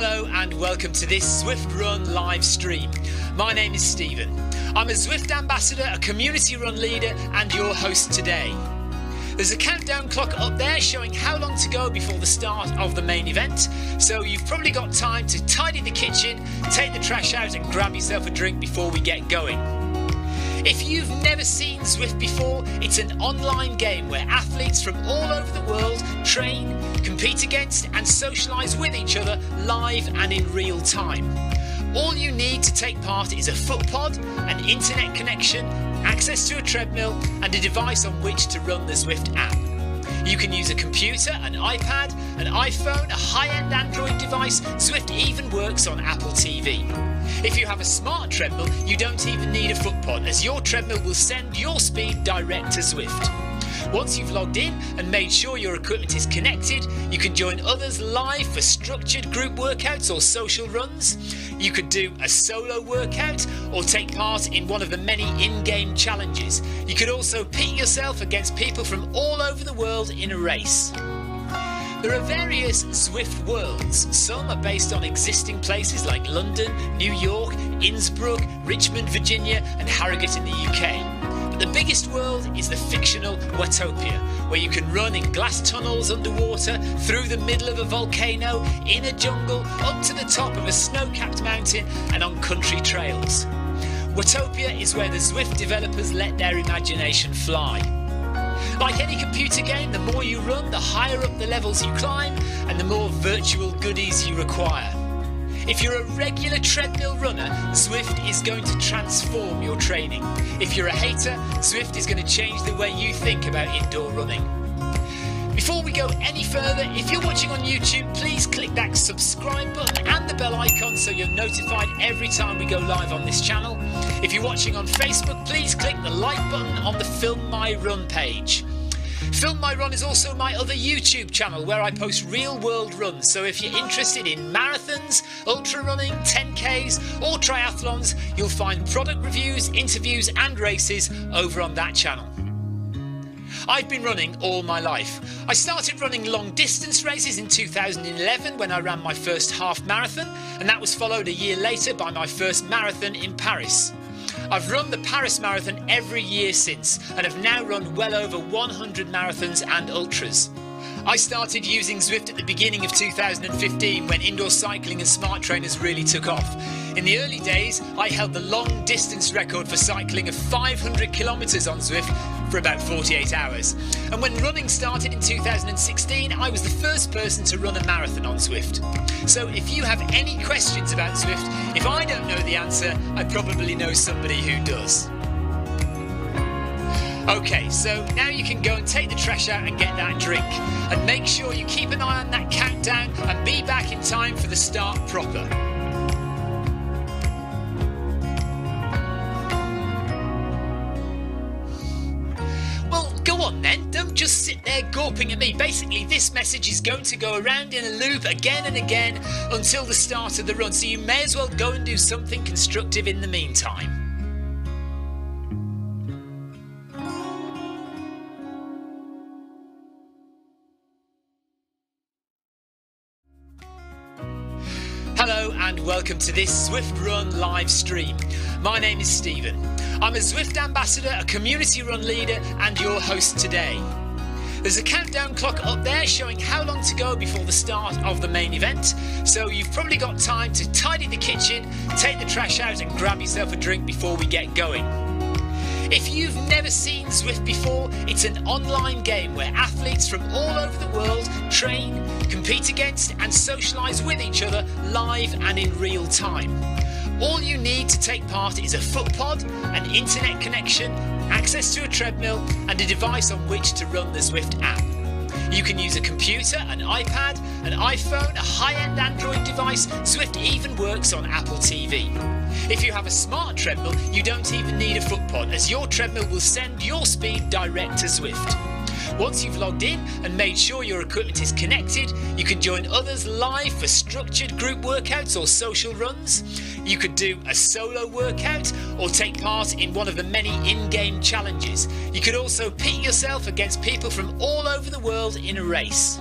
Hello and welcome to this Zwift Run live stream. My name is Stephen. I'm a Zwift ambassador, a community run leader and your host today. There's a countdown clock up there showing how long to go before the start of the main event, so you've probably got time to tidy the kitchen, take the trash out and grab yourself a drink before we get going. If you've never seen Zwift before, it's an online game where athletes from all over the world train, compete against and socialise with each other live and in real time. All you need to take part is a foot pod, an internet connection, access to a treadmill and a device on which to run the Zwift app. You can use a computer, an iPad, an iPhone, a high-end Android device. Zwift even works on Apple TV. If you have a smart treadmill, you don't even need a foot pod, as your treadmill will send your speed direct to Zwift. Once you've logged in and made sure your equipment is connected, you can join others live for structured group workouts or social runs. You could do a solo workout or take part in one of the many in-game challenges. You could also pit yourself against people from all over the world in a race. There are various Zwift worlds. Some are based on existing places like London, New York, Innsbruck, Richmond, Virginia and Harrogate in the UK. But the biggest world is the fictional Watopia, where you can run in glass tunnels underwater, through the middle of a volcano, in a jungle, up to the top of a snow-capped mountain and on country trails. Watopia is where the Zwift developers let their imagination fly. Like any computer game, the more you run, the higher up the levels you climb and the more virtual goodies you require. If you're a regular treadmill runner, Zwift is going to transform your training. If you're a hater, Zwift is going to change the way you think about indoor running. Before we go any further, if you're watching on YouTube, please click that subscribe button and the bell icon so you're notified every time we go live on this channel. If you're watching on Facebook, please click the like button on the Film My Run page. Film My Run is also my other YouTube channel where I post real world runs, so if you're interested in marathons, ultra running, 10Ks or triathlons, you'll find product reviews, interviews and races over on that channel. I've been running all my life. I started running long distance races in 2011 when I ran my first half marathon, and that was followed a year later by my first marathon in Paris. I've run the Paris Marathon every year since and have now run well over 100 marathons and ultras. I started using Zwift at the beginning of 2015 when indoor cycling and smart trainers really took off. In the early days, I held the long distance record for cycling of 500 kilometres on Zwift for about 48 hours. And when running started in 2016, I was the first person to run a marathon on Zwift. So if you have any questions about Zwift, if I don't know the answer, I probably know somebody who does. Okay, so now you can go and take the trash out and get that drink. And make sure you keep an eye on that countdown and be back in time for the start proper. Well, go on then, don't just sit there gawping at me. Basically, this message is going to go around in a loop again and again until the start of the run, so you may as well go and do something constructive in the meantime. Hello and welcome to this Zwift Run live stream. My name is Stephen. I'm a Zwift ambassador, a community run leader and your host today. There's a countdown clock up there showing how long to go before the start of the main event, so you've probably got time to tidy the kitchen, take the trash out and grab yourself a drink before we get going. If you've never seen Zwift before, it's an online game where athletes from all over the world train, compete against and socialise with each other live and in real time. All you need to take part is a foot pod, an internet connection, access to a treadmill and a device on which to run the Zwift app. You can use a computer, an iPad, an iPhone, a high-end Android device. Zwift even works on Apple TV. If you have a smart treadmill, you don't even need a foot pod, as your treadmill will send your speed direct to Zwift. Once you've logged in and made sure your equipment is connected, you can join others live for structured group workouts or social runs. You could do a solo workout or take part in one of the many in-game challenges. You could also pit yourself against people from all over the world in a race.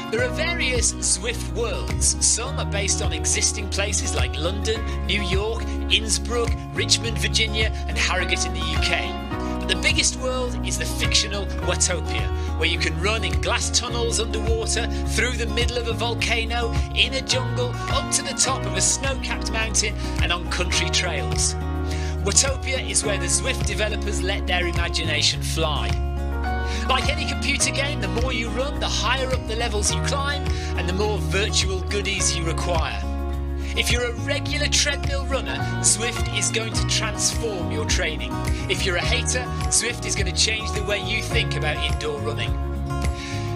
There are various Zwift worlds. Some are based on existing places like London, New York, Innsbruck, Richmond, Virginia and Harrogate in the UK. But the biggest world is the fictional Watopia, where you can run in glass tunnels underwater, through the middle of a volcano, in a jungle, up to the top of a snow-capped mountain and on country trails. Watopia is where the Zwift developers let their imagination fly. Like any computer game, the more you run, the higher up the levels you climb and the more virtual goodies you require. If you're a regular treadmill runner, Zwift is going to transform your training. If you're a hater, Zwift is going to change the way you think about indoor running.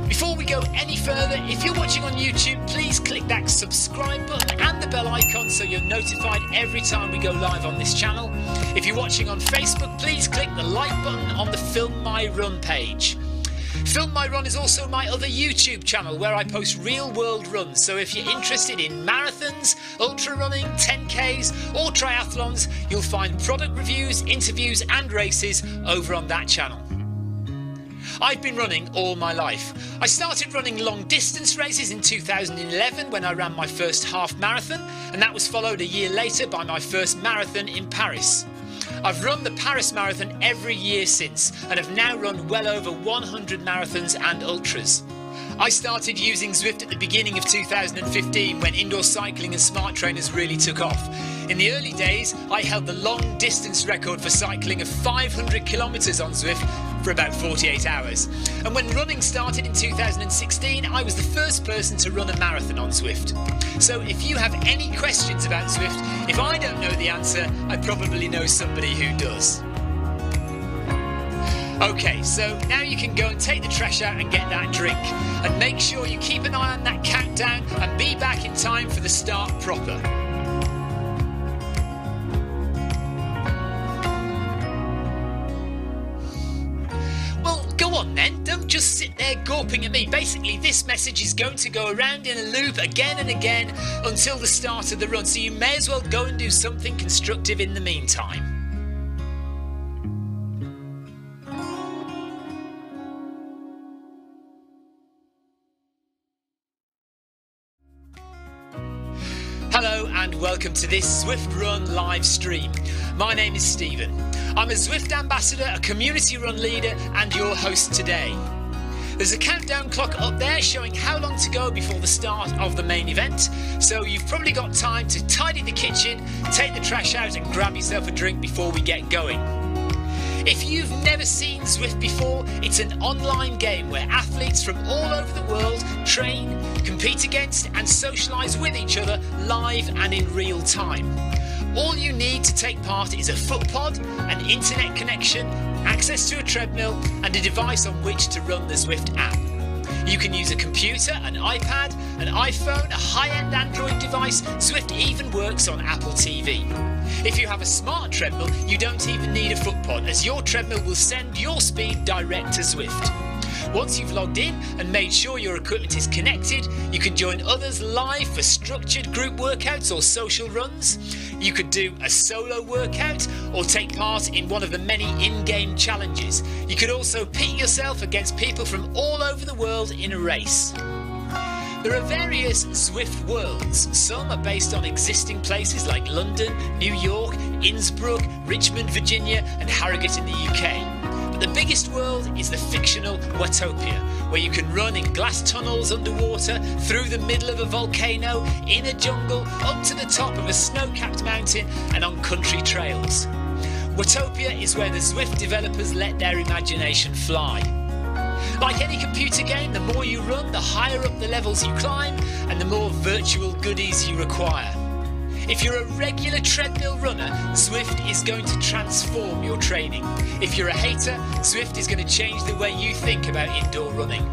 Before we go any further, if you're watching on YouTube, please click that subscribe button and the bell icon so you're notified every time we go live on this channel. If you're watching on Facebook, please click the like button on the Film My Run page. Film My Run is also my other YouTube channel where I post real world runs, so if you're interested in marathons, ultra running, 10Ks or triathlons, you'll find product reviews, interviews and races over on that channel. I've been running all my life. I started running long distance races in 2011 when I ran my first half marathon, and that was followed a year later by my first marathon in Paris. I've run the Paris Marathon every year since and have now run well over 100 marathons and ultras. I started using Zwift at the beginning of 2015 when indoor cycling and smart trainers really took off. In the early days, I held the long distance record for cycling of 500 kilometres on Zwift for about 48 hours. And when running started in 2016, I was the first person to run a marathon on Zwift. So if you have any questions about Zwift, if I don't know the answer, I probably know somebody who does. Okay, so now you can go and take the trash out and get that drink. And make sure you keep an eye on that countdown and be back in time for the start proper. Well, go on then, don't just sit there gawping at me. Basically, this message is going to go around in a loop again and again until the start of the run, so you may as well go and do something constructive in the meantime. Hello and welcome to this Zwift Run live stream. My name is Stephen. I'm a Zwift ambassador, a community run leader and your host today. There's a countdown clock up there showing how long to go before the start of the main event, so you've probably got time to tidy the kitchen, take the trash out and grab yourself a drink before we get going. If you've never seen Zwift before, it's an online game where athletes from all over the world train, compete against and socialise with each other live and in real time. All you need to take part is a foot pod, an internet connection, access to a treadmill and a device on which to run the Zwift app. You can use a computer, an iPad, an iPhone, a high-end Android device. Zwift even works on Apple TV. If you have a smart treadmill, you don't even need a foot pod, as your treadmill will send your speed direct to Zwift. Once you've logged in and made sure your equipment is connected, you can join others live for structured group workouts or social runs. You could do a solo workout or take part in one of the many in-game challenges. You could also pit yourself against people from all over the world in a race. There are various Zwift worlds. Some are based on existing places like London, New York, Innsbruck, Richmond, Virginia and Harrogate in the UK. But the biggest world is the fictional Watopia, where you can run in glass tunnels underwater, through the middle of a volcano, in a jungle, up to the top of a snow-capped mountain and on country trails. Watopia is where the Zwift developers let their imagination fly. Like any computer game, the more you run, the higher up the levels you climb and the more virtual goodies you require. If you're a regular treadmill runner, Zwift is going to transform your training. If you're a hater, Zwift is going to change the way you think about indoor running.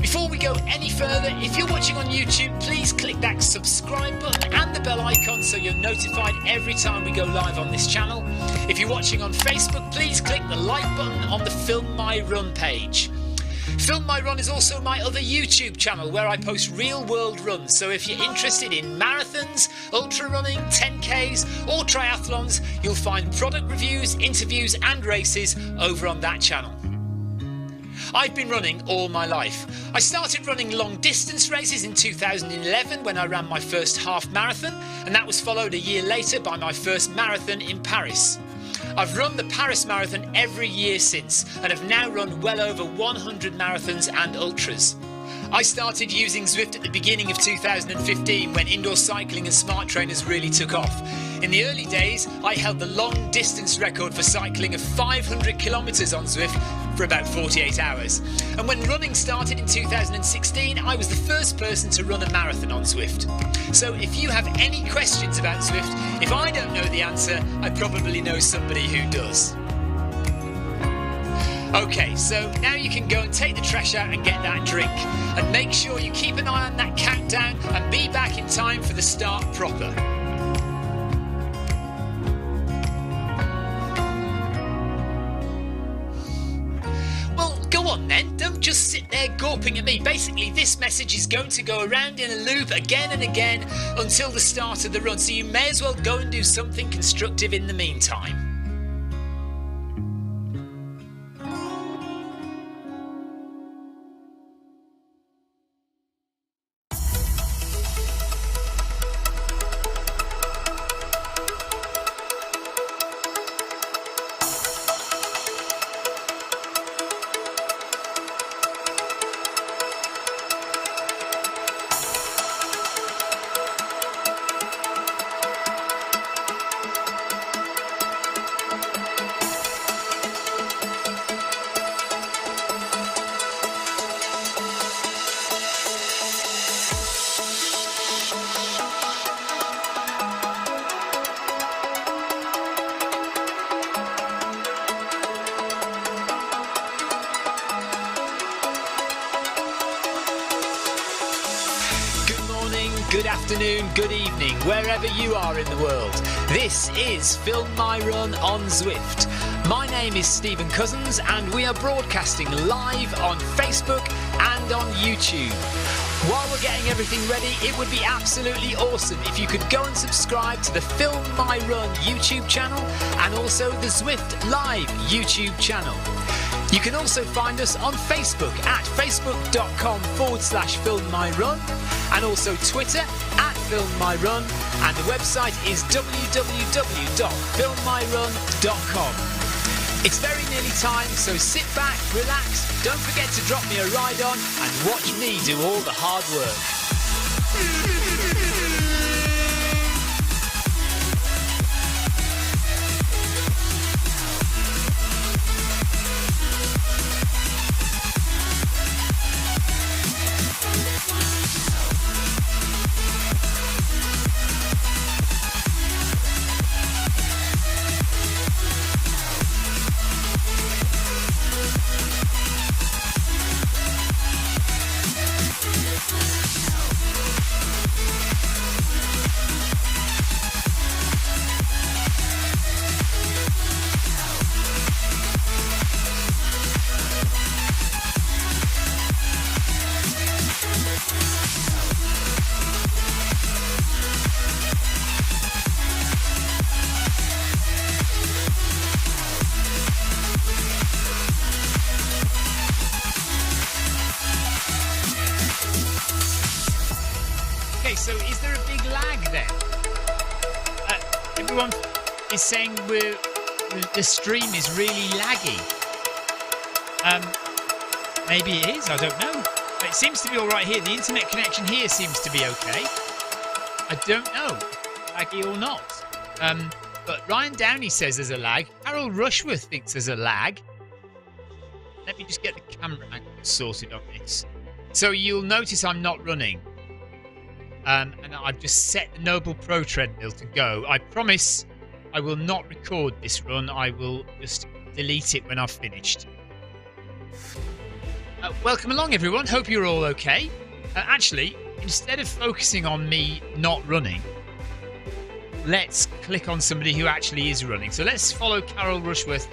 Before we go any further, if you're watching on YouTube, please click that subscribe button and the bell icon so you're notified every time we go live on this channel. If you're watching on Facebook, please click the like button on the Film My Run page. Film My Run is also my other YouTube channel where I post real world runs, so if you're interested in marathons, ultra running, 10Ks or triathlons, you'll find product reviews, interviews and races over on that channel. I've been running all my life. I started running long distance races in 2011 when I ran my first half marathon, and that was followed a year later by my first marathon in Paris. I've run the Paris Marathon every year since and have now run well over 100 marathons and ultras. I started using Zwift at the beginning of 2015 when indoor cycling and smart trainers really took off. In the early days, I held the long distance record for cycling of 500 kilometres on Zwift for about 48 hours. And when running started in 2016, I was the first person to run a marathon on Zwift. So if you have any questions about Zwift, if I don't know the answer, I probably know somebody who does. Okay, so now you can go and take the trash out and get that drink. And make sure you keep an eye on that countdown and be back in time for the start proper. Well, go on then, don't just sit there gawping at me. Basically, this message is going to go around in a loop again and again until the start of the run, so you may as well go and do something constructive in the meantime. Good afternoon, good evening, wherever you are in the world. This is Film My Run on Zwift. My name is Stephen Cousins and we are broadcasting live on Facebook and on YouTube. While we're getting everything ready, it would be absolutely awesome if you could go and subscribe to the Film My Run YouTube channel and also the Zwift Live YouTube channel. You can also find us on Facebook at facebook.com/filmmyrun and also Twitter at filmmyrun, and the website is www.filmmyrun.com. It's very nearly time, so sit back, relax, don't forget to drop me a ride on and watch me do all the hard work. So is there a big lag then? Everyone is saying the stream is really laggy. Maybe it is, I don't know. It seems to be all right here. The internet connection here seems to be okay. I don't know, laggy or not. But Ryan Downey says there's a lag. Carol Rushworth thinks there's a lag. Let me just get the camera angle sorted on this. So you'll notice I'm not running. And I've just set the Noble Pro treadmill to go. I promise I will not record this run. I will just delete it when I've finished. Welcome along, everyone. Hope you're all okay. Actually, instead of focusing on me not running, let's click on somebody who actually is running. So let's follow Carol Rushworth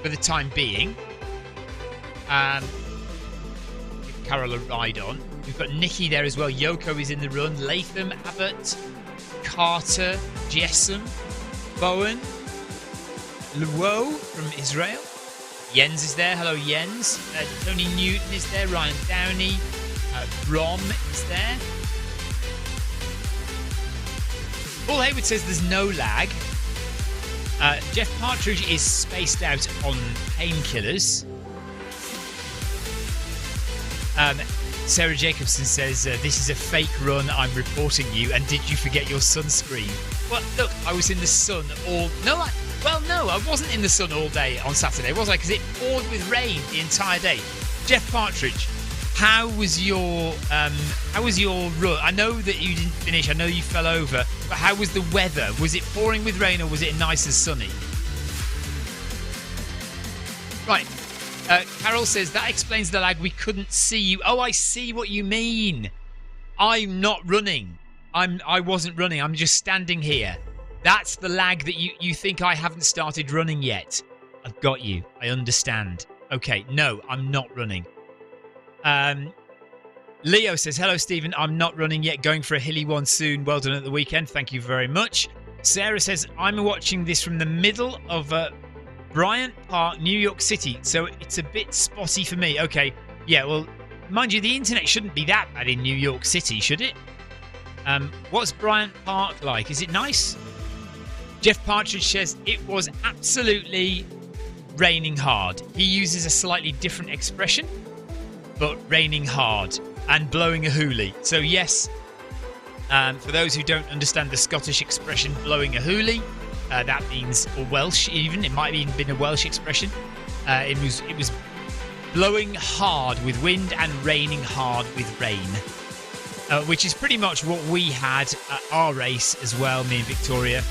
for the time being. Give Carol a ride on. We've got Nikki there as well. Yoko is in the run. Latham, Abbott, Carter, Jessam, Bowen, Luo from Israel, Jens is there. Hello, Jens. Tony Newton is there. Ryan Downey. Brom is there. Paul Hayward says there's no lag. Jeff Partridge is spaced out on painkillers. Sarah Jacobson says, this is a fake run, I'm reporting you, and did you forget your sunscreen? Well, look, I was in the sun all... No, I wasn't in the sun all day on Saturday, was I? Because it poured with rain the entire day. Jeff Partridge, how was your run? I know that you didn't finish, I know you fell over, but how was the weather? Was it pouring with rain or was it nice and sunny? Right. Carol says, that explains the lag. We couldn't see you. Oh, I see what you mean. I'm not running. I wasn't running. I'm just standing here. That's the lag that you think I haven't started running yet. I've got you. I understand. Okay, no, I'm not running. Leo says, hello, Stephen. I'm not running yet. Going for a hilly one soon. Well done at the weekend. Thank you very much. Sarah says, I'm watching this from the middle of Bryant Park, New York City, so it's a bit spotty for me. Okay, yeah, well, mind you, the internet shouldn't be that bad in New York City, should it? What's Bryant Park like? Is it nice? Jeff Partridge says, it was absolutely raining hard. He uses a slightly different expression, but raining hard and blowing a hoolie. So yes, for those who don't understand the Scottish expression blowing a hoolie, that means, or Welsh even, it might have even been a Welsh expression. It was blowing hard with wind and raining hard with rain, which is pretty much what we had at our race as well, me and Victoria.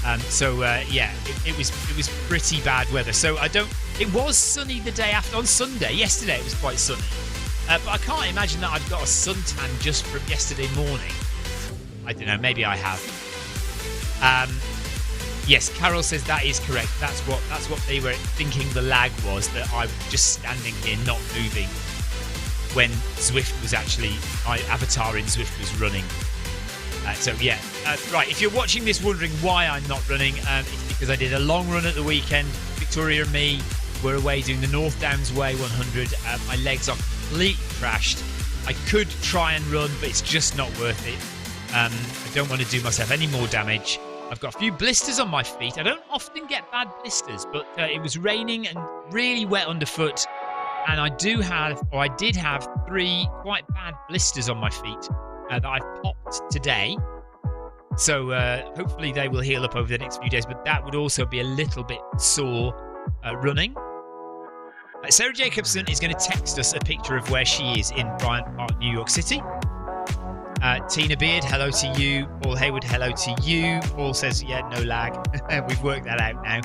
Yeah, it was pretty bad weather. So it was sunny the day after, on Sunday. Yesterday it was quite sunny. But I can't imagine that I've got a suntan just from yesterday morning. I don't know, maybe I have. Yes, Carol says that is correct. That's what they were thinking the lag was, that I was just standing here not moving when Zwift was actually, my avatar in Zwift was running. Right, if you're watching this wondering why I'm not running, it's because I did a long run at the weekend. Victoria and me were away doing the North Downs Way 100. My legs are completely crashed. I could try and run, but it's just not worth it. I don't want to do myself any more damage. I've got a few blisters on my feet. I don't often get bad blisters, but it was raining and really wet underfoot. And I did have 3 quite bad blisters on my feet that I've popped today. So hopefully they will heal up over the next few days, but that would also be a little bit sore running. Sarah Jacobson is going to text us a picture of where she is in Bryant Park, New York City. Tina Beard, hello to you. Paul Hayward, hello to you. Paul says, yeah, no lag. We've worked that out now.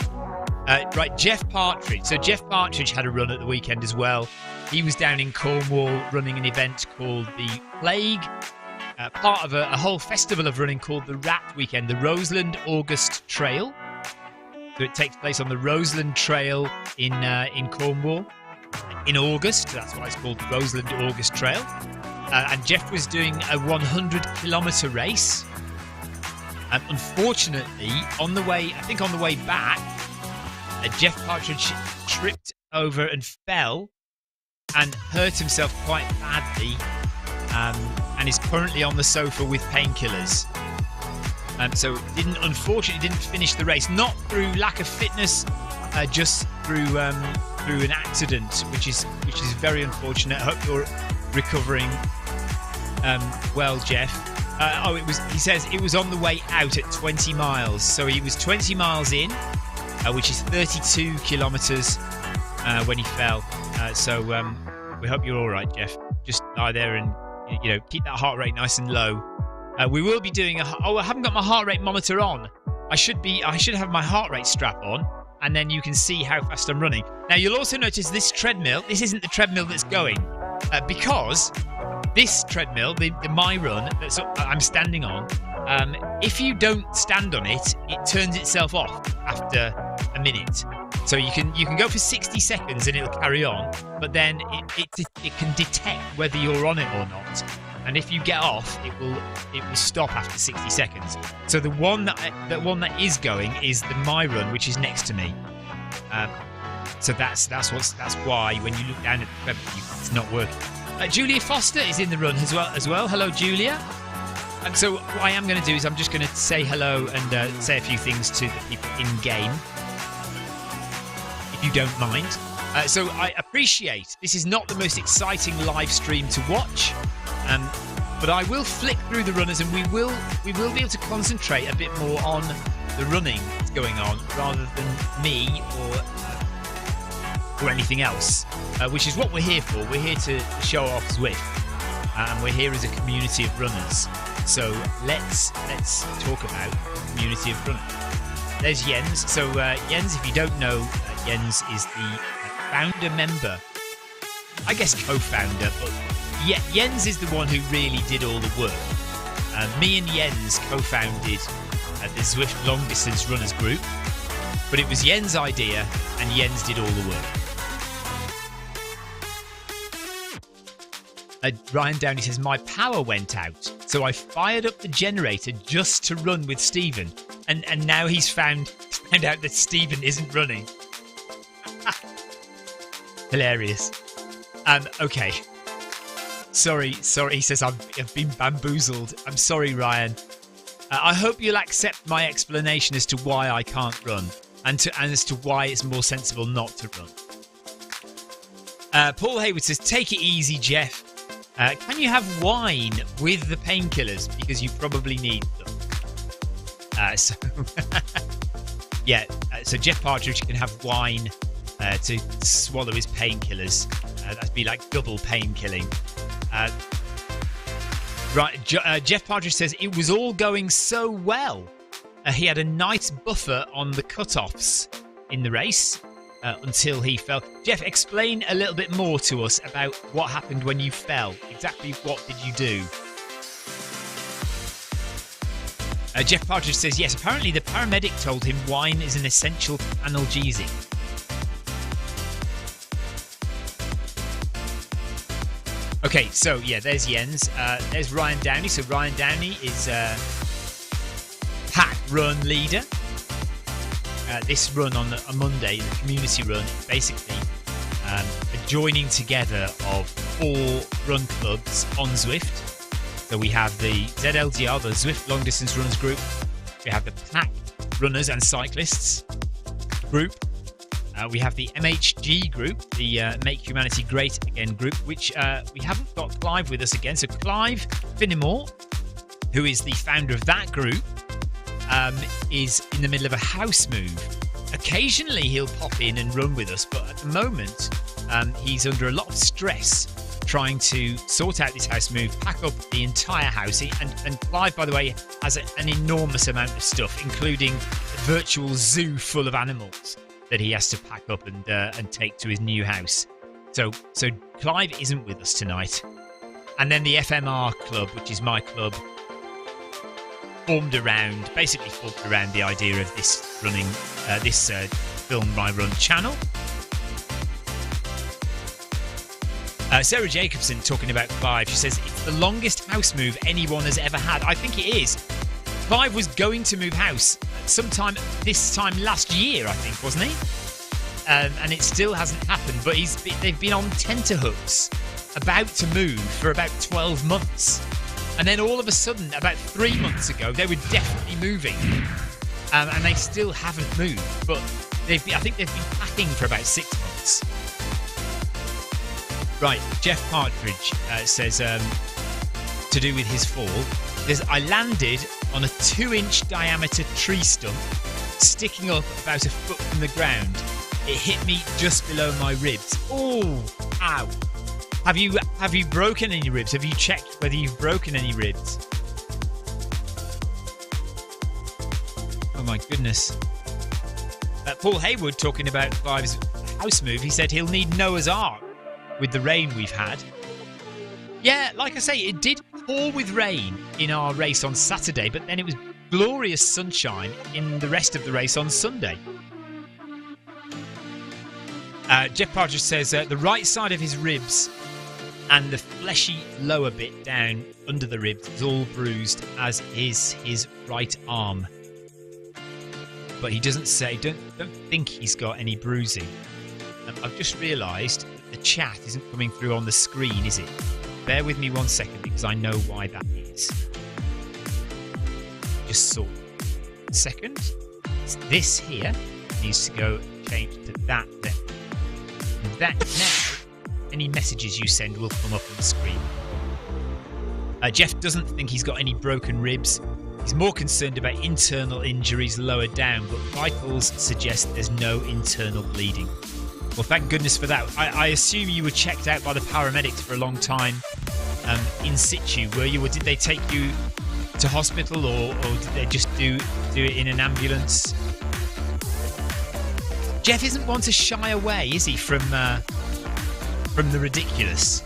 Right, Jeff Partridge. So Jeff Partridge had a run at the weekend as well. He was down in Cornwall running an event called the Plague, part of a whole festival of running called the Rat Weekend, the Roseland August Trail. So it takes place on the Roseland Trail in Cornwall in August. That's why it's called the Roseland August Trail. And Jeff was doing a 100-kilometre race. Unfortunately, on the way back, Jeff Partridge tripped over and fell and hurt himself quite badly, and is currently on the sofa with painkillers. So unfortunately didn't finish the race, not through lack of fitness, just through an accident, which is very unfortunate. I hope you're recovering well, Jeff. He says it was on the way out at 20 miles. So he was 20 miles in, which is 32 kilometres when he fell. So we hope you're all right, Jeff. Just lie there and keep that heart rate nice and low. We will be doing I haven't got my heart rate monitor on. I should have my heart rate strap on, and then you can see how fast I'm running. Now you'll also notice this treadmill. This isn't the treadmill that's going, because this treadmill, the My Run that I'm standing on, if you don't stand on it, it turns itself off after a minute. So you can go for 60 seconds and it'll carry on, but then it can detect whether you're on it or not. And if you get off, it will stop after 60 seconds. So the one that is going is the My Run, which is next to me. So that's why when you look down at the web, it's not working. Julia Foster is in the run as well. Hello, Julia. And so what I am going to do is I'm just going to say hello and say a few things to the people in game, if you don't mind. So I appreciate this is not the most exciting live stream to watch, but I will flick through the runners and we will be able to concentrate a bit more on the running that's going on rather than me or anything else, which is what we're here for. We're here to show off Zwift, and we're here as a community of runners. So let's talk about the community of runners. There's Jens. So Jens, if you don't know, Jens is the founder member, I guess co-founder, but Jens is the one who really did all the work. Me and Jens co-founded the Zwift Long Distance Runners group, but it was Jens' idea and Jens did all the work. Ryan Downey says, my power went out, so I fired up the generator just to run with Stephen. And now he's found out that Stephen isn't running. Hilarious. Okay. Sorry, he says, I've been bamboozled. I'm sorry, Ryan. I hope you'll accept my explanation as to why I can't run and as to why it's more sensible not to run. Paul Hayward says, take it easy, Jeff. Can you have wine with the painkillers? Because you probably need them. So Jeff Partridge can have wine to swallow his painkillers. That'd be like double painkilling. Jeff Partridge says, it was all going so well. He had a nice buffer on the cutoffs in the race. Until he fell. Jeff, explain a little bit more to us about what happened when you fell. Exactly what did you do? Jeff Partridge says, yes, apparently the paramedic told him wine is an essential analgesic. Okay, so yeah, there's Jens. There's Ryan Downey. So Ryan Downey is pack run leader. This run on a Monday, the community run, basically a joining together of 4 run clubs on Zwift. So we have the ZLDR, the Zwift Long Distance Runners group. We have the PACK runners and cyclists group. We have the MHG group, the Make Humanity Great Again group, which we haven't got Clive with us again. So Clive Finnemore, who is the founder of that group, is in the middle of a house move. Occasionally he'll pop in and run with us, but at the moment he's under a lot of stress trying to sort out this house move, pack up the entire house. And Clive, by the way, has an enormous amount of stuff, including a virtual zoo full of animals that he has to pack up and take to his new house. So Clive isn't with us tonight. And then the FMR club, which is my club, formed around the idea of this running, this Film My Run channel. Sarah Jacobson talking about Clive. She says, it's the longest house move anyone has ever had. I think it is. Clive was going to move house sometime this time last year, I think, wasn't he? And it still hasn't happened, but they've been on tenterhooks about to move for about 12 months. And then all of a sudden, about 3 months ago, they were definitely moving. And they still haven't moved. But I think they've been packing for about 6 months. Right, Jeff Partridge says, to do with his fall, says, I landed on a 2-inch diameter tree stump, sticking up about a foot from the ground. It hit me just below my ribs. Oh, ow. Have you broken any ribs? Have you checked whether you've broken any ribs? Oh my goodness. Paul Hayward talking about Clive's house move. He said he'll need Noah's Ark with the rain we've had. Yeah, like I say, it did pour with rain in our race on Saturday, but then it was glorious sunshine in the rest of the race on Sunday. Jeff Partridge says the right side of his ribs and the fleshy lower bit down under the ribs is all bruised, as is his right arm. But he doesn't say, don't think he's got any bruising. I've just realised that the chat isn't coming through on the screen, is it? Bear with me 1 second because I know why that is. Just saw. Second, it's this here needs to go change to that then. And that now, any messages you send will come up on the screen. Jeff doesn't think he's got any broken ribs. He's more concerned about internal injuries lower down, but vitals suggest there's no internal bleeding. Well, thank goodness for that. I assume you were checked out by the paramedics for a long time in situ, were you? Or did they take you to hospital, or did they just do it in an ambulance? Jeff isn't one to shy away, is he, from the ridiculous?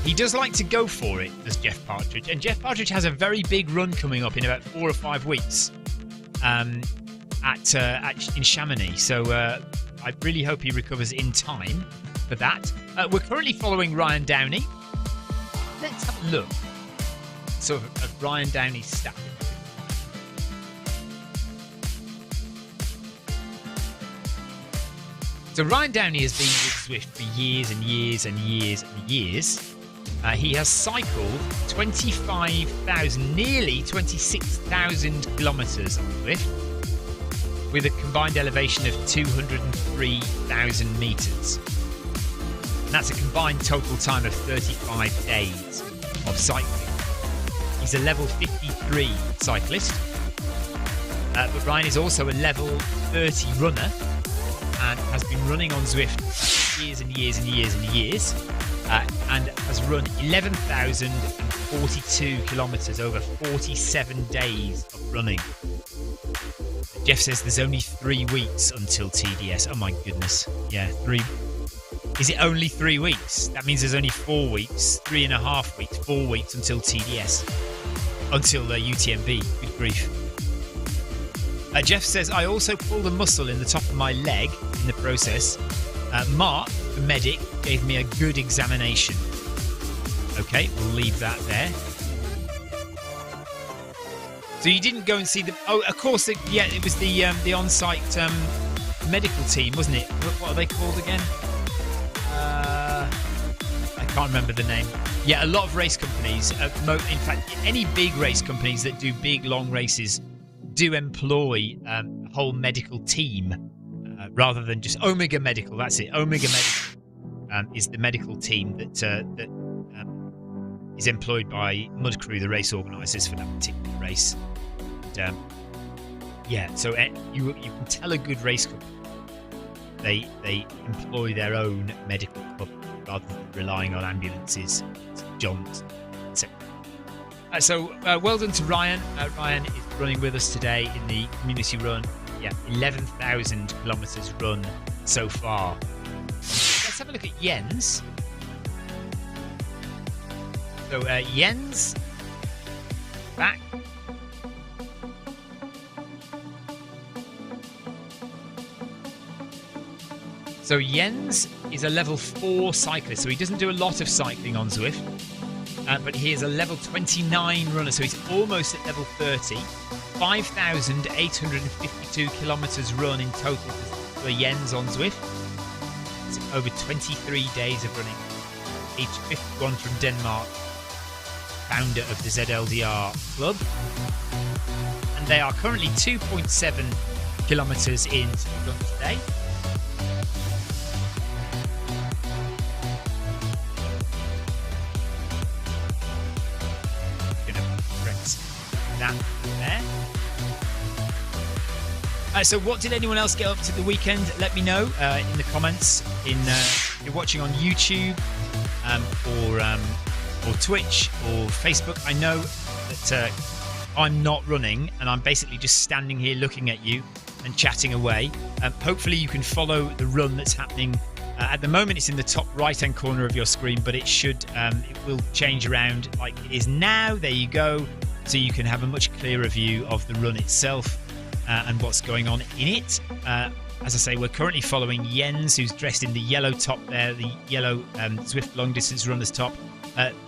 He does like to go for it, does Jeff Partridge. And Jeff Partridge has a very big run coming up in about 4 or 5 weeks in Chamonix. So I really hope he recovers in time for that. We're currently following Ryan Downey. Let's have a look sort of at Ryan Downey's stats. So Ryan Downey has been with Zwift for years and years and years and years. He has cycled 25,000, nearly 26,000 kilometres on Zwift, with a combined elevation of 203,000 metres. And that's a combined total time of 35 days of cycling. He's a level 53 cyclist, but Ryan is also a level 30 runner and has been running on Zwift for years and years and years and years. And has run 11,042 kilometres over 47 days of running. Jeff says there's only 3 weeks until TDS. Oh my goodness. Yeah, 3. Is it only 3 weeks? That means there's only 4 weeks, 3.5 weeks, 4 weeks until TDS. Until UTMB. Good grief. Jeff says, I also pulled a muscle in the top of my leg in the process. Mark, the medic, gave me a good examination. Okay, we'll leave that there. So you didn't go and see the... Oh, of course, it was the on-site medical team, wasn't it? What are they called again? I can't remember the name. Yeah, a lot of race companies, in fact, any big race companies that do big, long races do employ a whole medical team. Rather than just Omega Medical, that's it. Omega Medical is the medical team that is employed by Mud Crew, the race organisers for that particular race. And, so you can tell a good race company they employ their own medical club rather than relying on ambulances, Johns, etc. So well done to Ryan. Ryan is running with us today in the community run. Yeah, 11,000 kilometres run so far. Let's have a look at Jens. So Jens, back. So Jens is a level 4 cyclist, so he doesn't do a lot of cycling on Zwift, but he is a level 29 runner, so he's almost at level 30. 5,852 kilometres run in total for Jens on Zwift. It's over 23 days of running. Age 51 from Denmark, founder of the ZLDR club. And they are currently 2.7 kilometres into the run today. I'm going to press that there. So what did anyone else get up to the weekend? Let me know in the comments. If you're watching on YouTube or Twitch or Facebook. I know that I'm not running and I'm basically just standing here looking at you and chatting away. Hopefully you can follow the run that's happening. At the moment it's in the top right hand corner of your screen, but it will change around like it is now. There you go. So you can have a much clearer view of the run itself. And what's going on in it. As I say, we're currently following Jens, who's dressed in the yellow top there, the yellow Zwift long distance runner's top.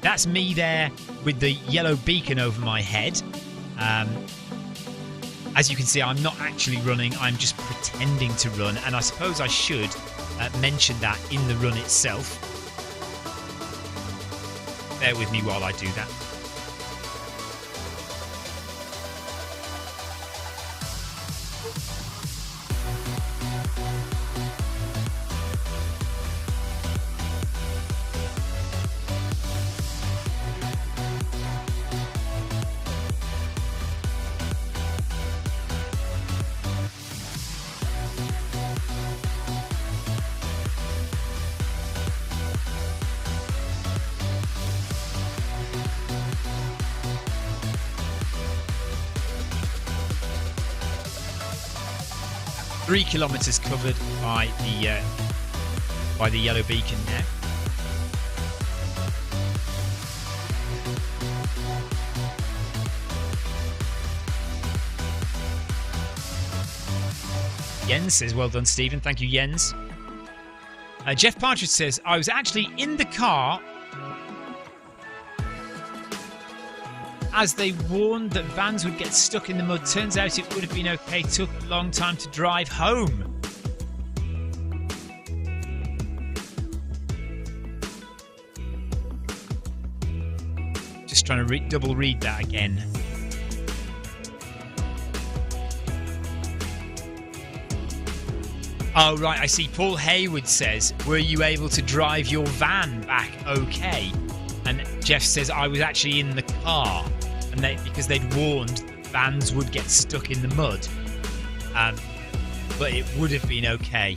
That's me there with the yellow beacon over my head. As you can see, I'm not actually running, I'm just pretending to run, and I suppose I should mention that in the run itself. Bear with me while I do that. Three kilometres covered by the yellow beacon now. Jens says, well done, Stephen. Thank you, Jens. Jeff Partridge says, I was actually in the car as they warned that vans would get stuck in the mud. Turns out it would have been okay. Took a long time to drive home. Just trying to double read that again. Oh, right, I see. Paul Hayward says, were you able to drive your van back okay? And Jeff says, I was actually in the car. And because they'd warned vans would get stuck in the mud. But it would have been okay.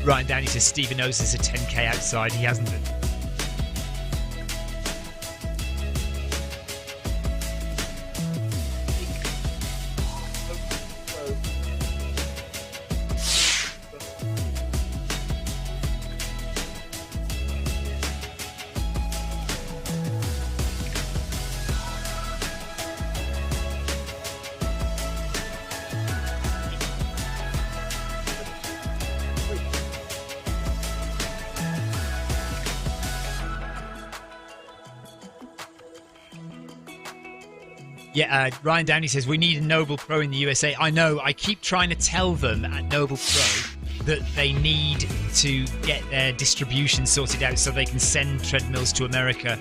Ryan Downey says, Stephen knows there's a 10k outside. He hasn't been. Yeah, Ryan Downey says, we need a Noble Pro in the USA. I know, I keep trying to tell them at Noble Pro that they need to get their distribution sorted out so they can send treadmills to America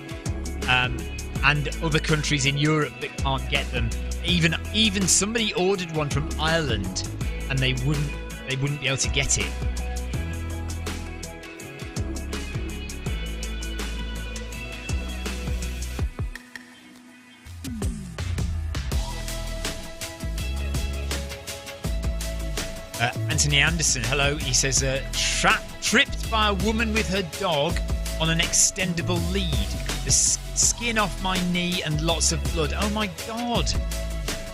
and other countries in Europe that can't get them. Even somebody ordered one from Ireland and they wouldn't be able to get it. Anthony Anderson, hello. He says, tripped by a woman with her dog on an extendable lead. The skin off my knee and lots of blood. Oh my God.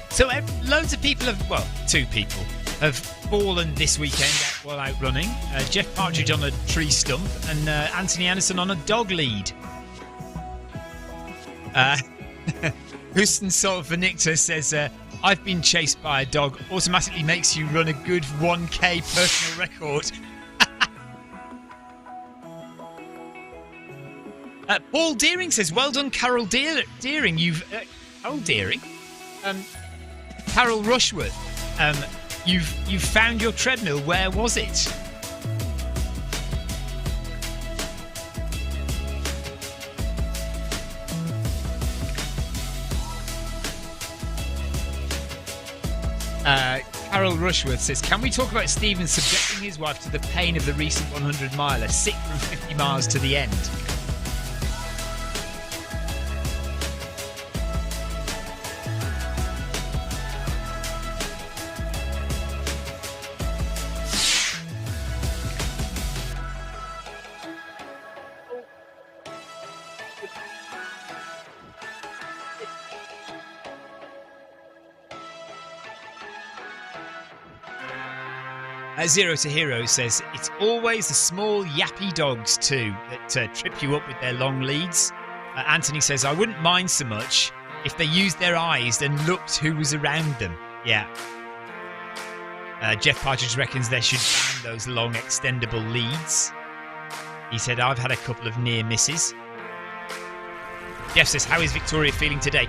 So loads of people have, well, 2 people have fallen this weekend while out running. Jeff Partridge on a tree stump and Anthony Anderson on a dog lead. Houston Salt Vernictor says, I've been chased by a dog. Automatically makes you run a good 1k personal record. Paul Deering says, well done, Carol Deering. Carol Deering? Carol Rushworth. You've found your treadmill. Where was it? Carol Rushworth says, can we talk about Stephen subjecting his wife to the pain of the recent 100 miler, sick from 50 miles to the end? Zero to Hero says, it's always the small yappy dogs too that trip you up with their long leads. Anthony says, I wouldn't mind so much if they used their eyes and looked who was around them. Yeah. Jeff Partridge reckons they should ban those long extendable leads. He said, I've had a couple of near misses. Jeff says, how is Victoria feeling today?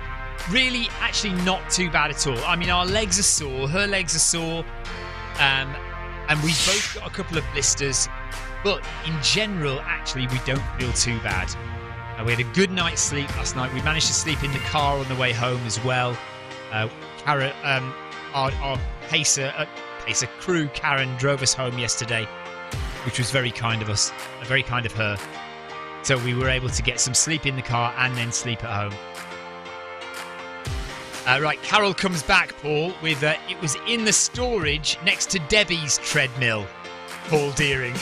really, actually not too bad at all. I mean, our legs are sore, her legs are sore, and we've both got a couple of blisters, but in general, actually, we don't feel too bad. We had a good night's sleep last night. We managed to sleep in the car on the way home as well. Our pacer crew, Karen, drove us home yesterday, which was very kind of us, very kind of her. So we were able to get some sleep in the car and then sleep at home. Right, Carol comes back, Paul, with it was in the storage next to Debbie's treadmill. Paul Deering.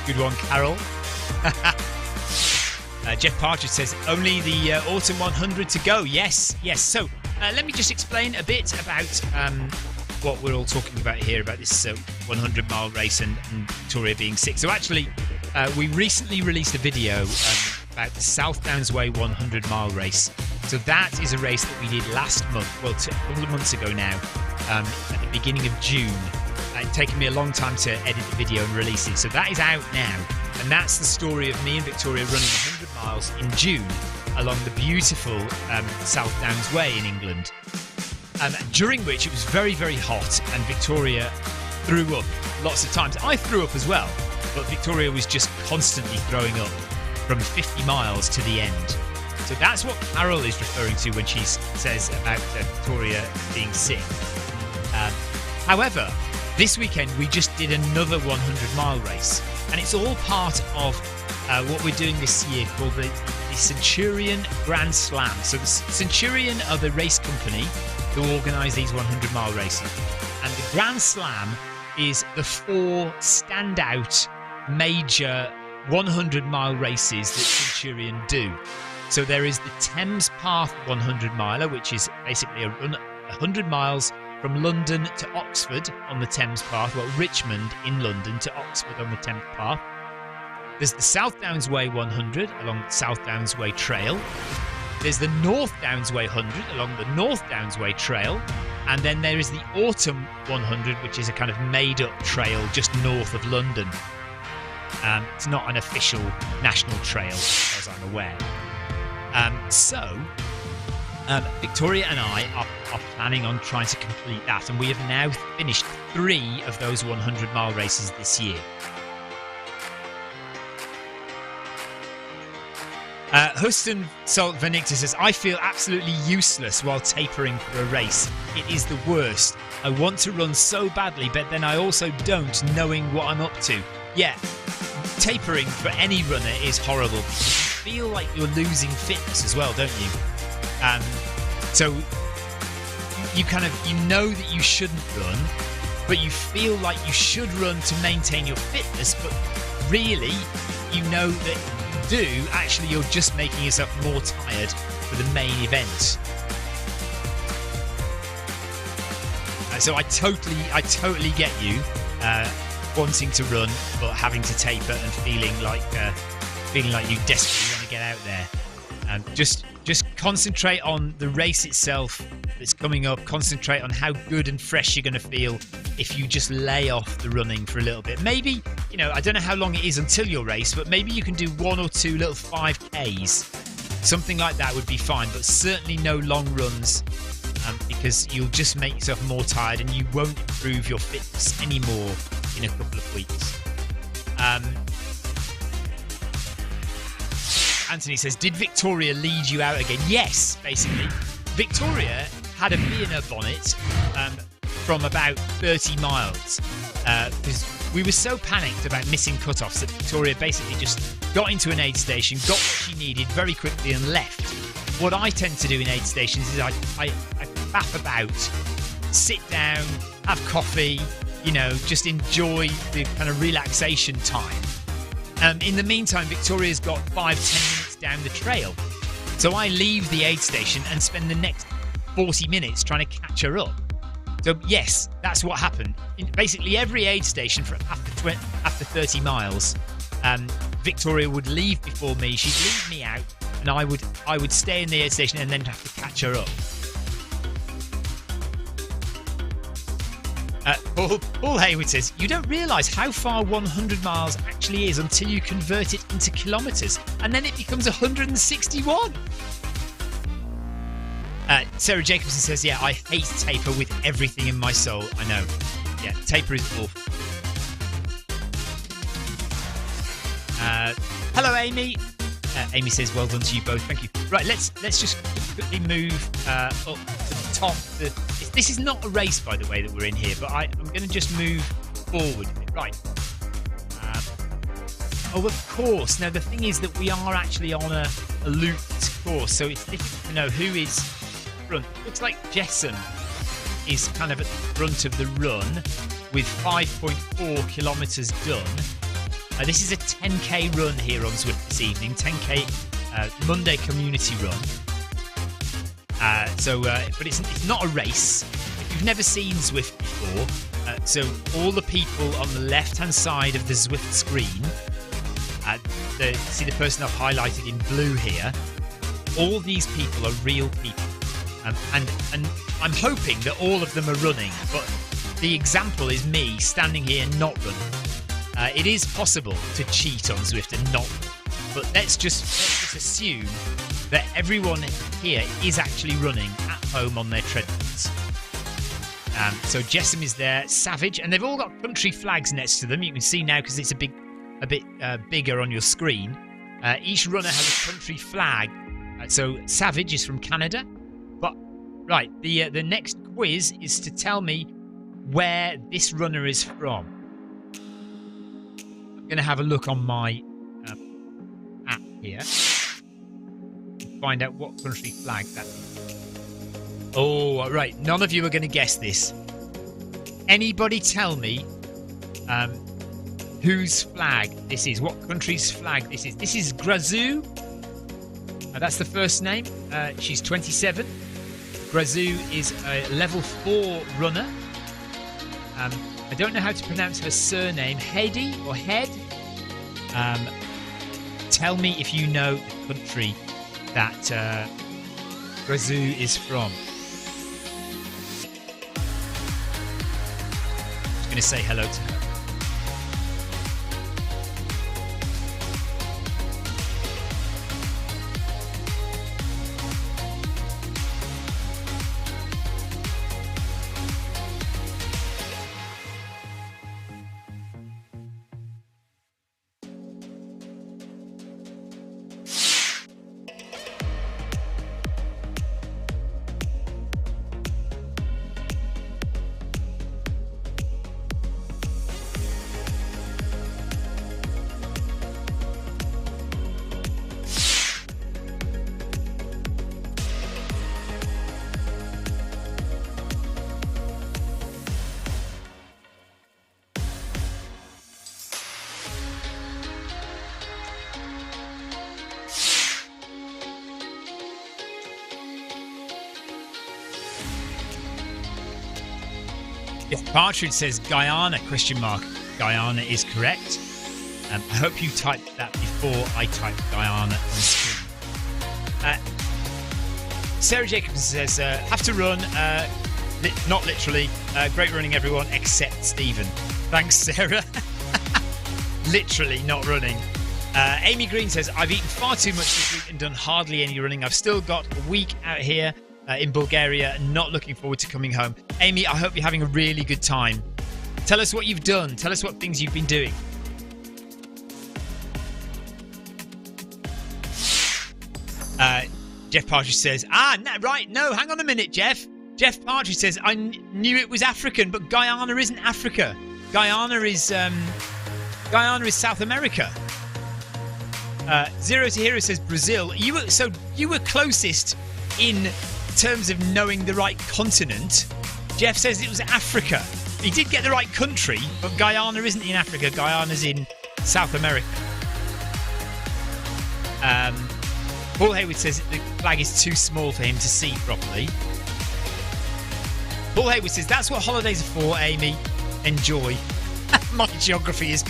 Good one, Carol. Jeff Partridge says, only the Autumn 100 to go. Yes. So let me just explain a bit about what we're all talking about here, about this 100-mile race and Victoria being sick. So actually, we recently released a video about the South Downs Way 100-mile race. So that is a race that we did last month, well, a couple of months ago now, at the beginning of June. It's taken me a long time to edit the video and release it. So that is out now. And that's the story of me and Victoria running 100 miles in June along the beautiful South Downs Way in England. During which it was very, very hot and Victoria threw up lots of times. I threw up as well, but Victoria was just constantly throwing up from 50 miles to the end. So that's what Carol is referring to when she says about Victoria being sick. However, this weekend we just did another 100-mile race, and it's all part of what we're doing this year called the Centurion Grand Slam. So the Centurion are the race company who organise these 100-mile races, and the Grand Slam is the 4 standout major 100-mile races that Centurion do. So there is the Thames Path 100-miler, which is basically a run 100 miles from London to Oxford on the Thames Path, well, Richmond in London to Oxford on the Thames Path. There's the South Downs Way 100 along the South Downs Way Trail. There's the North Downs Way 100 along the North Downs Way Trail. And then there is the Autumn 100, which is a kind of made-up trail just north of London. It's not an official national trail, as far as I'm aware. Victoria and I are planning on trying to complete that, and we have now finished 3 of those 100-mile races this year. Huston Salt Venicta says, I feel absolutely useless while tapering for a race. It is the worst. I want to run so badly, but then I also don't, knowing what I'm up to. Yeah, tapering for any runner is horrible because you feel like you're losing fitness as well, don't you? So you know that you shouldn't run, but you feel like you should run to maintain your fitness, but really you know that you do, actually you're just making yourself more tired for the main event. So I totally get you wanting to run but having to taper and feeling like you desperately want to get out there. Just concentrate on the race itself that's coming up. Concentrate on how good and fresh you're going to feel if you just lay off the running for a little bit. Maybe, I don't know how long it is until your race, but maybe you can do 1 or 2 little 5Ks. Something like that would be fine, but certainly no long runs because you'll just make yourself more tired and you won't improve your fitness anymore in a couple of weeks. Anthony says, did Victoria lead you out again? Yes, basically. Victoria had a bee in her bonnet from about 30 miles because we were so panicked about missing cut-offs that Victoria basically just got into an aid station, got what she needed very quickly and left. What I tend to do in aid stations is I faff about, sit down, have coffee, just enjoy the kind of relaxation time. In the meantime, Victoria's got 5-10 minutes down the trail. So I leave the aid station and spend the next 40 minutes trying to catch her up. So yes, that's what happened. In basically every aid station for after 30 miles, Victoria would leave before me. She'd leave me out, and I would stay in the aid station and then have to catch her up. Paul Hayward says, you don't realise how far 100 miles actually is until you convert it into kilometres, and then it becomes 161. Sarah Jacobson says, yeah, I hate taper with everything in my soul. I know. Yeah, taper is awful. Hello, Amy. Amy says, well done to you both. Thank you. Right, let's just quickly move up to the top. This is not a race, by the way, that we're in here, but I'm going to just move forward a bit. Right. Oh, of course. Now, the thing is that we are actually on a looped course, so it's difficult to know who is front. Looks like Jessen is kind of at the front of the run with 5.4 kilometres done. This is a 10k run here on Zwift this evening. 10k Monday community run. But it's not a race. If you've never seen Zwift before, so all the people on the left-hand side of the Zwift screen, see the person I've highlighted in blue here. All these people are real people, and I'm hoping that all of them are running. But the example is me standing here not running. It is possible to cheat on Zwift and not, but let's just assume that everyone here is actually running at home on their treadmills. So Jessam is there, Savage, and they've all got country flags next to them. You can see now because it's a bit bigger on your screen. Each runner has a country flag. So Savage is from Canada. But right, the next quiz is to tell me where this runner is from. I'm going to have a look on my app here and find out what country flag that is. Oh, right. None of you are going to guess this. Anybody tell me whose flag this is? What country's flag this is? This is Grazou. That's the first name. She's 27. Grazou is a level 4 runner. I don't know how to pronounce her surname. Hedy or Head? Tell me if you know the country that Grazou is from. I'm just going to say hello to her. If Partridge says Guyana, ? Guyana is correct. I hope you typed that before I typed Guyana on screen. Sarah Jacobson says, have to run, not literally. Great running, everyone, except Stephen. Thanks, Sarah. Literally not running. Amy Green says, I've eaten far too much this week and done hardly any running. I've still got a week out here in Bulgaria, not looking forward to coming home. Amy, I hope you're having a really good time. Tell us what you've done. Tell us what things you've been doing. Jeff Partridge says, no, hang on a minute, Jeff. Jeff Partridge says, I knew it was African, but Guyana isn't Africa. Guyana is South America. Zero to Hero says Brazil. You were closest in terms of knowing the right continent. Jeff says it was Africa. He did get the right country, but Guyana isn't in Africa. Guyana's in South America. Paul Hayward says the flag is too small for him to see properly. Paul Hayward says that's what holidays are for, Amy. Enjoy. My geography is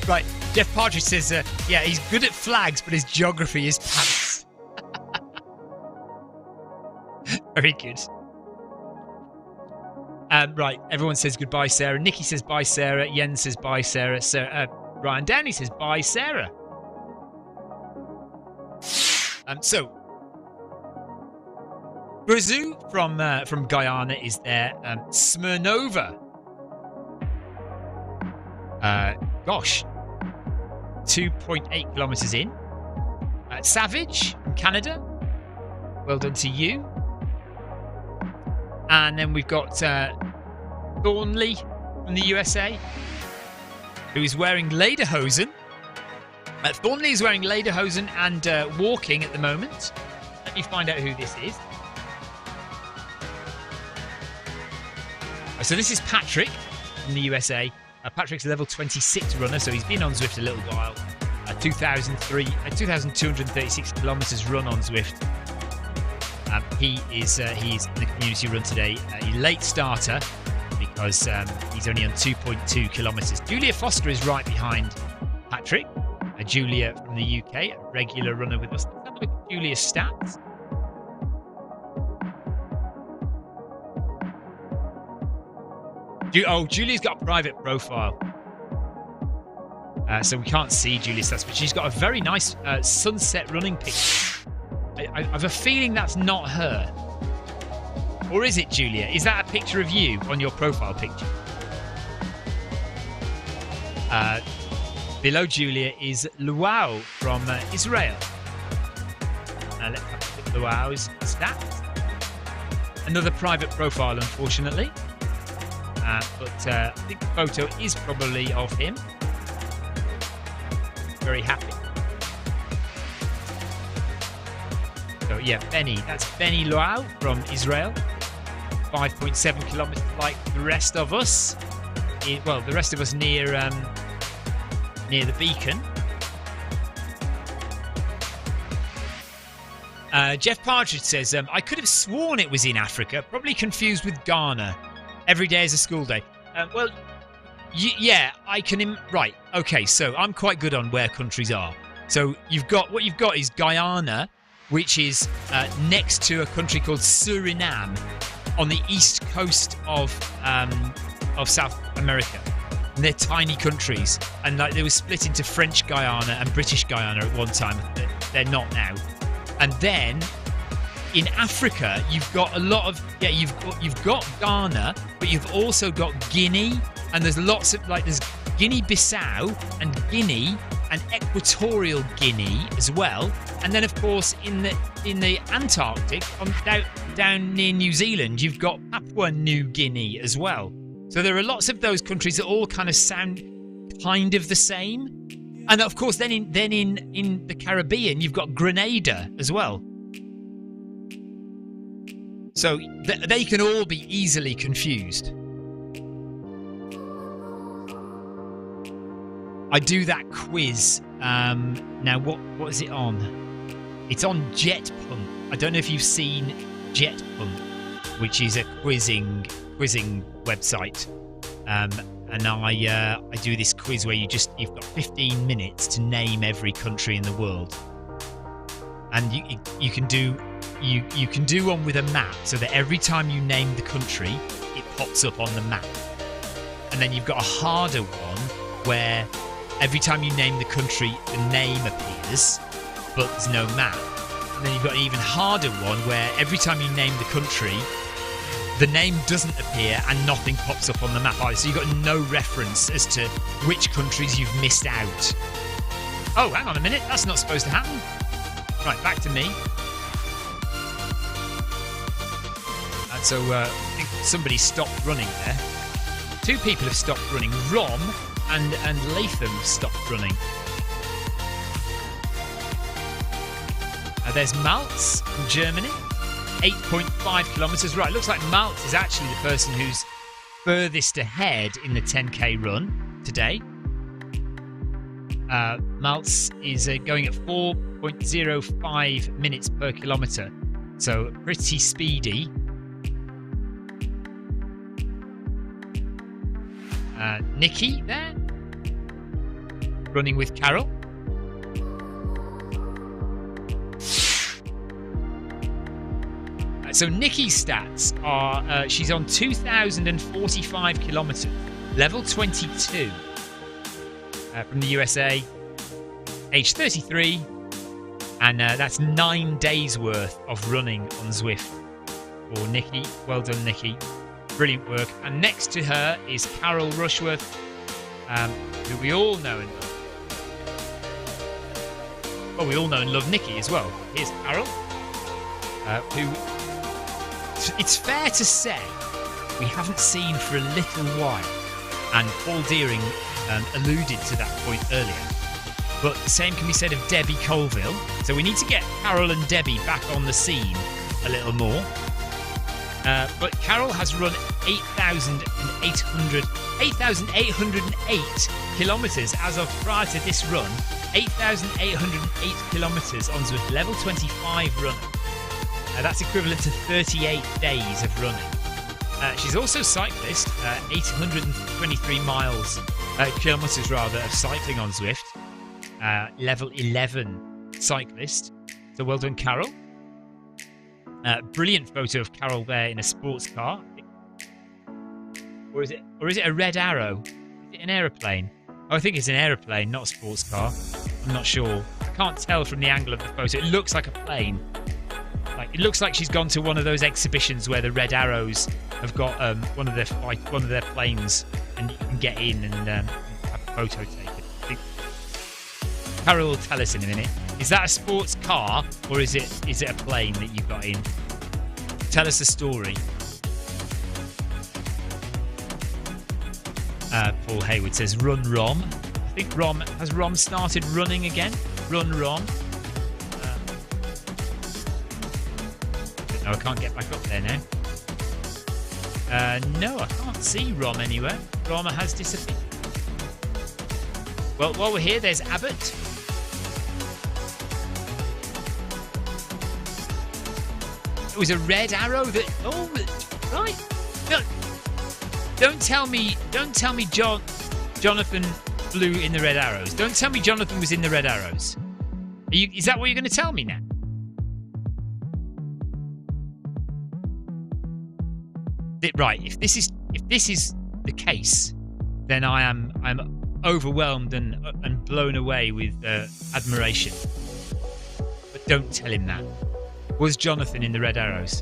right. Jeff Partridge says, yeah, he's good at flags, but his geography is pants. Very good. Right, everyone says goodbye, Sarah. Nikki says bye, Sarah. Jens says bye, Sarah. Ryan Downey says bye, Sarah. So Brazil from Guyana is there. Smirnova. Gosh, 2.8 kilometers in. Savage from Canada. Well done to you. And then we've got Thornley from the USA, who is wearing lederhosen. Thornley is wearing lederhosen and walking at the moment. Let me find out who this is. So this is Patrick from the USA. Patrick's a level 26 runner, so he's been on Zwift a little while. 2,236 kilometers run on Zwift. He is in the community run today. A late starter because he's only on 2.2 kilometers. Julia Foster is right behind Patrick. Julia from the UK, a regular runner with us. Let's have a look at Julia's stats. Julia's got a private profile. So we can't see Julia's stats, but she's got a very nice sunset running picture. I have a feeling that's not her. Or is it, Julia? Is that a picture of you on your profile picture? Below Julia is Luau from Israel. Let's have a look at Luau's stats. Another private profile, unfortunately. But I think the photo is probably of him. Very happy. So yeah, Benny. That's Benny Luau from Israel. 5.7 kilometers, like the rest of us. The rest of us near the beacon. Jeff Partridge says, I could have sworn it was in Africa, probably confused with Ghana. Every day is a school day. Yeah, I can... Right, okay, so I'm quite good on where countries are. So what you've got is Guyana, which is next to a country called Suriname on the east coast of South America. And they're tiny countries, and they were split into French Guyana and British Guyana at one time. They're not now. And then in Africa, you've got a lot of you've got Ghana, but you've also got Guinea, and there's lots of there's Guinea-Bissau and Guinea and Equatorial Guinea as well. And then of course in the Antarctic, down near New Zealand, you've got Papua New Guinea as well. So there are lots of those countries that all kind of sound kind of the same. And of course, then in the Caribbean, you've got Grenada as well. So they can all be easily confused. I do that quiz. Now, what is it on? It's on Jet Pump. I don't know if you've seen Jet Pump, which is a quizzing website. And I do this quiz where you've got 15 minutes to name every country in the world, and you can do one with a map, so that every time you name the country, it pops up on the map. And then you've got a harder one where every time you name the country, the name appears, but there's no map. And then you've got an even harder one where every time you name the country, the name doesn't appear and nothing pops up on the map either. So you've got no reference as to which countries you've missed out. Oh, hang on a minute. That's not supposed to happen. Right, back to me. So I think somebody stopped running there. Two people have stopped running. Rom and Latham stopped running. There's Maltz from Germany. 8.5 kilometers. Right, looks like Maltz is actually the person who's furthest ahead in the 10k run today. Maltz is going at 4.05 minutes per kilometer, so pretty speedy. Nikki there, running with Carol. So Nikki's stats are she's on 2,045 kilometres, level 22, from the USA, age 33, and that's 9 days worth of running on Zwift for Nikki. Well done, Nikki. Brilliant work. And next to her is Carol Rushworth, who we all know and love. Well, we all know and love Nikki as well. Here's Carol, who, it's fair to say, we haven't seen for a little while. And Paul Deering alluded to that point earlier. But the same can be said of Debbie Colville. So we need to get Carol and Debbie back on the scene a little more. But Carol has run 8,808 kilometres as of prior to this run. 8,808 kilometres on Zwift, level 25 runner. That's equivalent to 38 days of running. She's also cyclist, 823 kilometres rather, of cycling on Zwift. Level 11 cyclist. So well done, Carol. Brilliant photo of Carol there in a sports car. Or is it a red arrow? Is it an aeroplane? Oh, I think it's an aeroplane, not a sports car. I'm not sure. I can't tell from the angle of the photo. It looks like a plane. Like, it looks like she's gone to one of those exhibitions where the Red Arrows have got one of their planes, and you can get in and have a photo taken. Carol will tell us in a minute. Is that a sports car, or is it a plane that you got in? Tell us the story. Paul Hayward says, "Run Rom." I think has Rom started running again. Run Rom. No, I can't get back up there now. No, I can't see Rom anywhere. Rom has disappeared. Well, while we're here, there's Abbott. It was a red arrow that. Oh, right. No, don't tell me, Jonathan flew in the red arrows. Don't tell me Jonathan was in the red arrows. Is that what you're going to tell me now? Right. If this is the case, then I'm overwhelmed and blown away with admiration. But don't tell him that. Was Jonathan in the red arrows?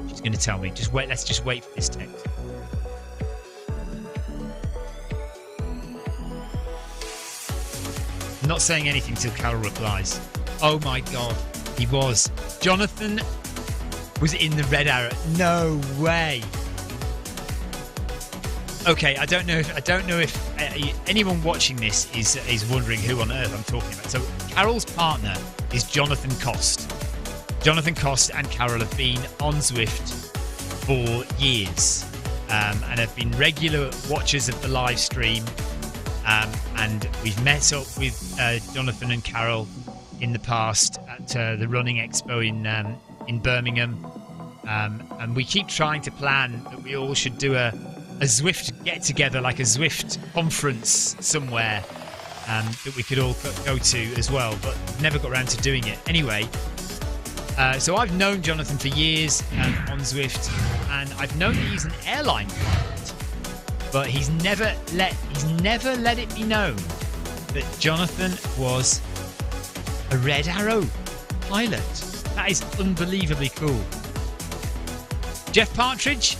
She's going to tell me. Just wait. Let's just wait for this text. I'm not saying anything till Carol replies. Oh my God, he was. Jonathan was in the red arrow. No way. Okay, I don't know if anyone watching this is wondering who on earth I'm talking about. So Carol's partner is Jonathan Cost. Jonathan Cost and Carol have been on Zwift for years, and have been regular watchers of the live stream. And we've met up with Jonathan and Carol in the past at the Running Expo in Birmingham, and we keep trying to plan that we all should do a Zwift get together, like a Zwift conference somewhere, that we could all go to as well, but never got around to doing it. Anyway, so I've known Jonathan for years on Zwift, and I've known that he's an airline pilot, but he's never let it be known that Jonathan was a Red Arrow pilot. That is unbelievably cool. Jeff Partridge,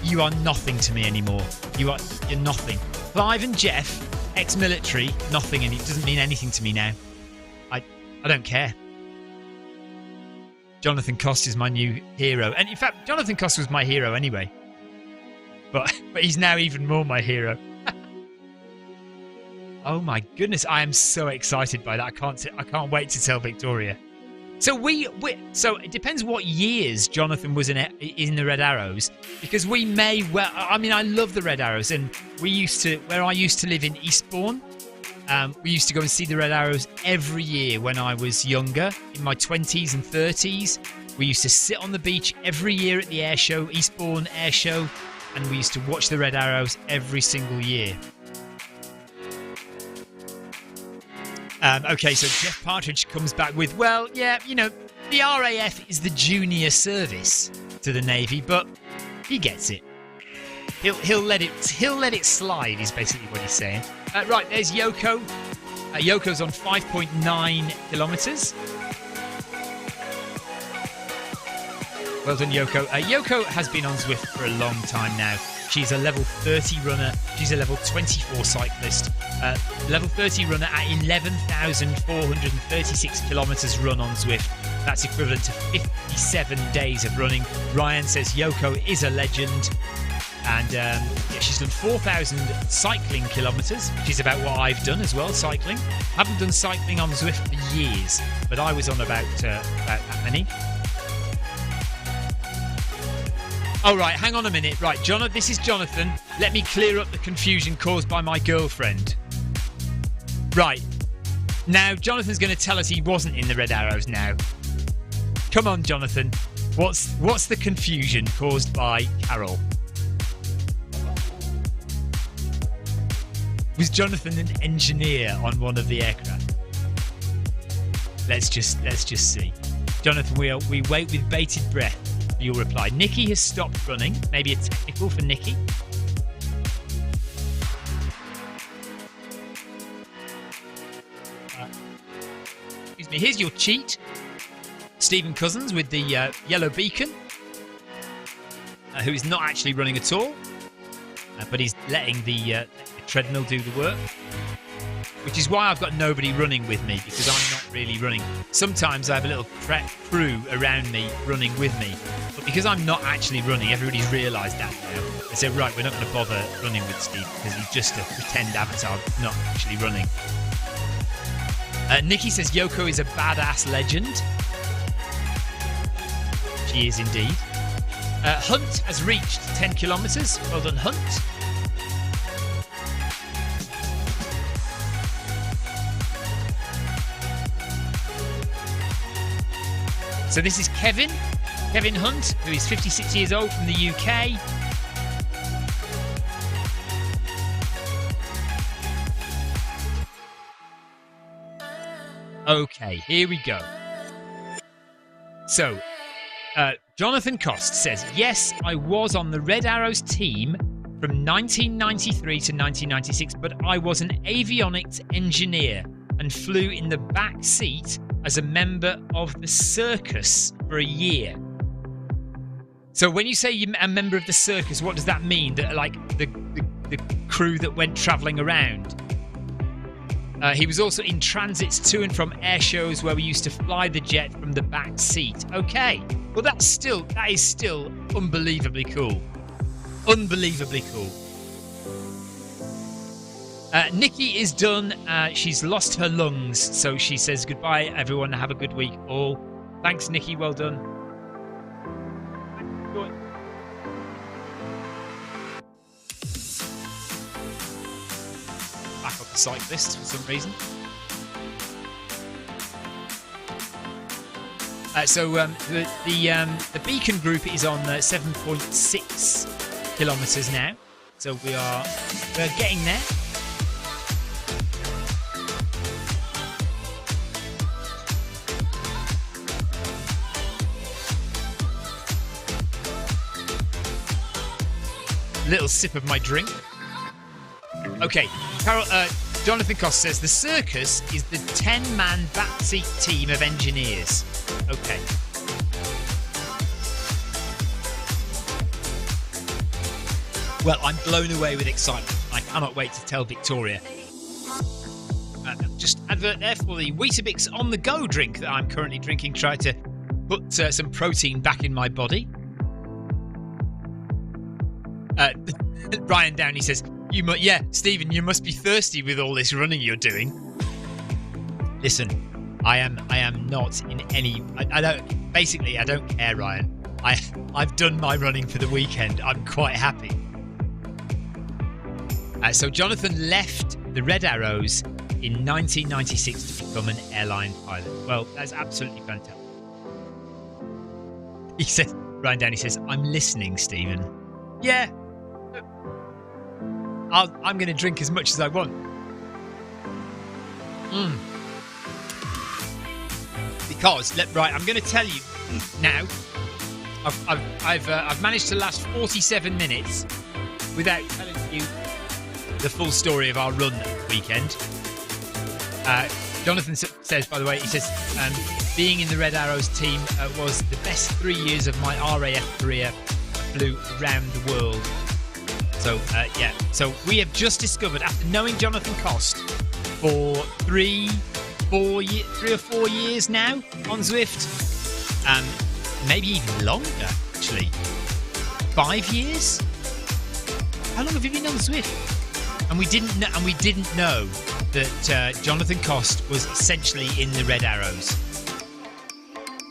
you are nothing to me anymore. You're nothing. Clive and Jeff, ex-military, nothing, and it doesn't mean anything to me now. I don't care. Jonathan Cost is my new hero, and in fact, Jonathan Cost was my hero anyway. But he's now even more my hero. Oh my goodness, I am so excited by that. I can't wait to tell Victoria. So so it depends what years Jonathan was in the Red Arrows, because we may well. I mean, I love the Red Arrows, and where I used to live in Eastbourne, we used to go and see the Red Arrows every year when I was younger, in my 20s and 30s. We used to sit on the beach every year at the air show, Eastbourne Air Show, and we used to watch the Red Arrows every single year. Okay, so Jeff Partridge comes back with, well, yeah, you know, the RAF is the junior service to the Navy, but he gets it. He'll let it slide, is basically what he's saying. Right, there's Yoko. Yoko's on 5.9 kilometres. Well done, Yoko. Yoko has been on Zwift for a long time now. She's a level 30 runner. She's a level 24 cyclist. Level 30 runner at 11,436 kilometres run on Zwift. That's equivalent to 57 days of running. Ryan says Yoko is a legend. And yeah, she's done 4,000 cycling kilometres, which is about what I've done as well, cycling. Haven't done cycling on Zwift for years, but I was on about that many. All right, hang on a minute. Right, this is Jonathan. Let me clear up the confusion caused by my girlfriend. Right. Now, Jonathan's going to tell us he wasn't in the Red Arrows now. Come on, Jonathan. What's the confusion caused by Carol? Was Jonathan an engineer on one of the aircraft? Let's just see. Jonathan, we wait with bated breath. Your reply. Nikki has stopped running. Maybe a technical for Nikki. Excuse me. Here's your cheat. Stephen Cousins with the yellow beacon, who is not actually running at all, but he's letting the treadmill do the work. Which is why I've got nobody running with me, because I'm not really running. Sometimes I have a little crew around me running with me. But because I'm not actually running, everybody's realised that now. They said, right, we're not going to bother running with Steve because he's just a pretend avatar, not actually running. Nikki says Yoko is a badass legend. She is indeed. Hunt has reached 10 kilometres. Well done, Hunt. So this is Kevin Hunt, who is 56 years old from the UK. Okay, here we go. So, Jonathan Cost says, yes, I was on the Red Arrows team from 1993 to 1996, but I was an avionics engineer and flew in the back seat as a member of the circus for a year. So when you say you're a member of the circus, what does that mean? That like the crew that went travelling around? He was also in transits to and from air shows where we used to fly the jet from the back seat. Okay, well that is still unbelievably cool. Unbelievably cool. Nikki is done. She's lost her lungs, so she says goodbye, everyone. Have a good week, all. Thanks, Nikki. Well done. Back up the cyclist for some reason. The Beacon group is on 7.6 kilometres now, so we're getting there. Little sip of my drink. Okay, Jonathan Cost says the circus is the 10-man backseat team of engineers. Okay. Well, I'm blown away with excitement. I cannot wait to tell Victoria. Just advert there for the Weetabix on the go drink that I'm currently drinking. Try to put some protein back in my body. Brian Downey says, Stephen, you must be thirsty with all this running you're doing. Listen, I am not in any. I don't care, Ryan. I've done my running for the weekend. I'm quite happy. So Jonathan left the Red Arrows in 1996 to become an airline pilot. Well, that's absolutely fantastic. He says, Brian Downey says, I'm listening, Stephen. Yeah. I'm going to drink as much as I want. because I'm going to tell you now. I've managed to last 47 minutes without telling you the full story of our run weekend. Jonathan says, by the way, he says, being in the Red Arrows team was the best 3 years of my RAF career. I flew around the world. So, So we have just discovered, after knowing Jonathan Cost for 3 or 4 years now on Zwift, maybe even longer, actually. 5 years? How long have you been on Zwift? And we didn't know that Jonathan Cost was essentially in the Red Arrows.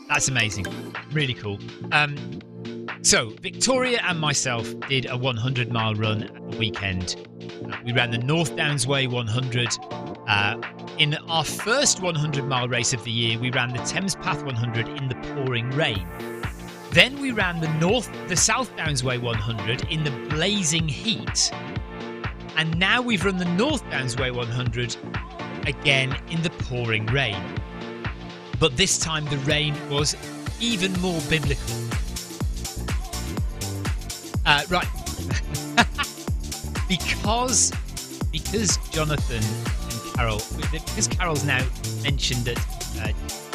That's amazing. Really cool. So Victoria and myself did a 100-mile run at the weekend. We ran the North Downs Way 100. In our first 100-mile race of the year, we ran the Thames Path 100 in the pouring rain. Then we ran the South Downs Way 100 in the blazing heat. And now we've run the North Downs Way 100 again in the pouring rain. But this time the rain was even more biblical. Right. because Jonathan and Carol, because Carol's now mentioned that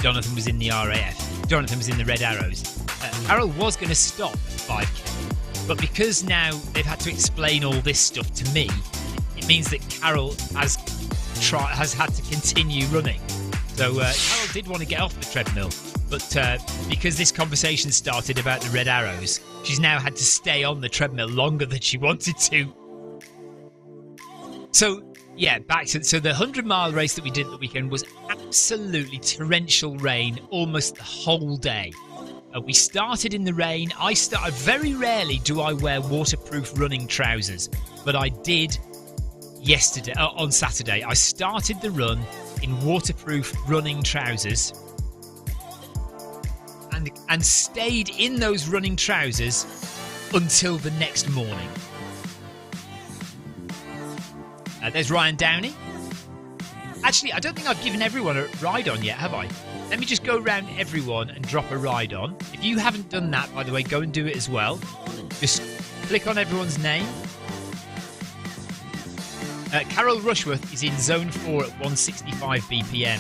Jonathan was in the RAF, Jonathan was in the Red Arrows, Carol was going to stop 5k, but because now they've had to explain all this stuff to me, it means that Carol has had to continue running. So Carol did want to get off the treadmill, but because this conversation started about the Red Arrows, she's now had to stay on the treadmill longer than she wanted to. So yeah, so the 100-mile race that we did the weekend was absolutely torrential rain almost the whole day. We started in the rain. Very rarely do I wear waterproof running trousers, but I did on Saturday. I started the run in waterproof running trousers and stayed in those running trousers until the next morning. There's Ryan Downey. Actually, I don't think I've given everyone a ride on yet, have I? Let me just go around everyone and drop a ride on. If you haven't done that, by the way, go and do it as well. Just click on everyone's name. Carol Rushworth is in zone 4 at 165 BPM.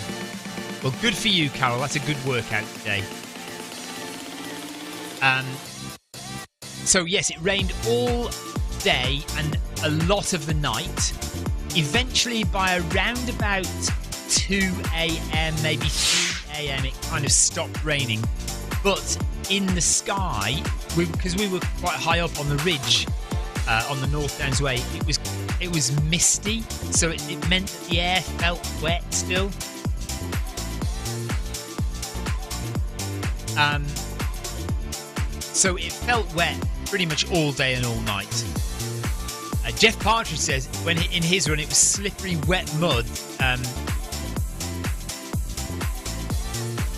Well, good for you, Carol. That's a good workout today. So yes, it rained all day and a lot of the night. Eventually, by around about 2 a.m, maybe 3 a.m, it kind of stopped raining. But in the sky, because we were quite high up on the ridge on the North Downs Way, it was misty, so it meant that the air felt wet still. So it felt wet pretty much all day and all night. Jeff Partridge says when in his run it was slippery wet mud.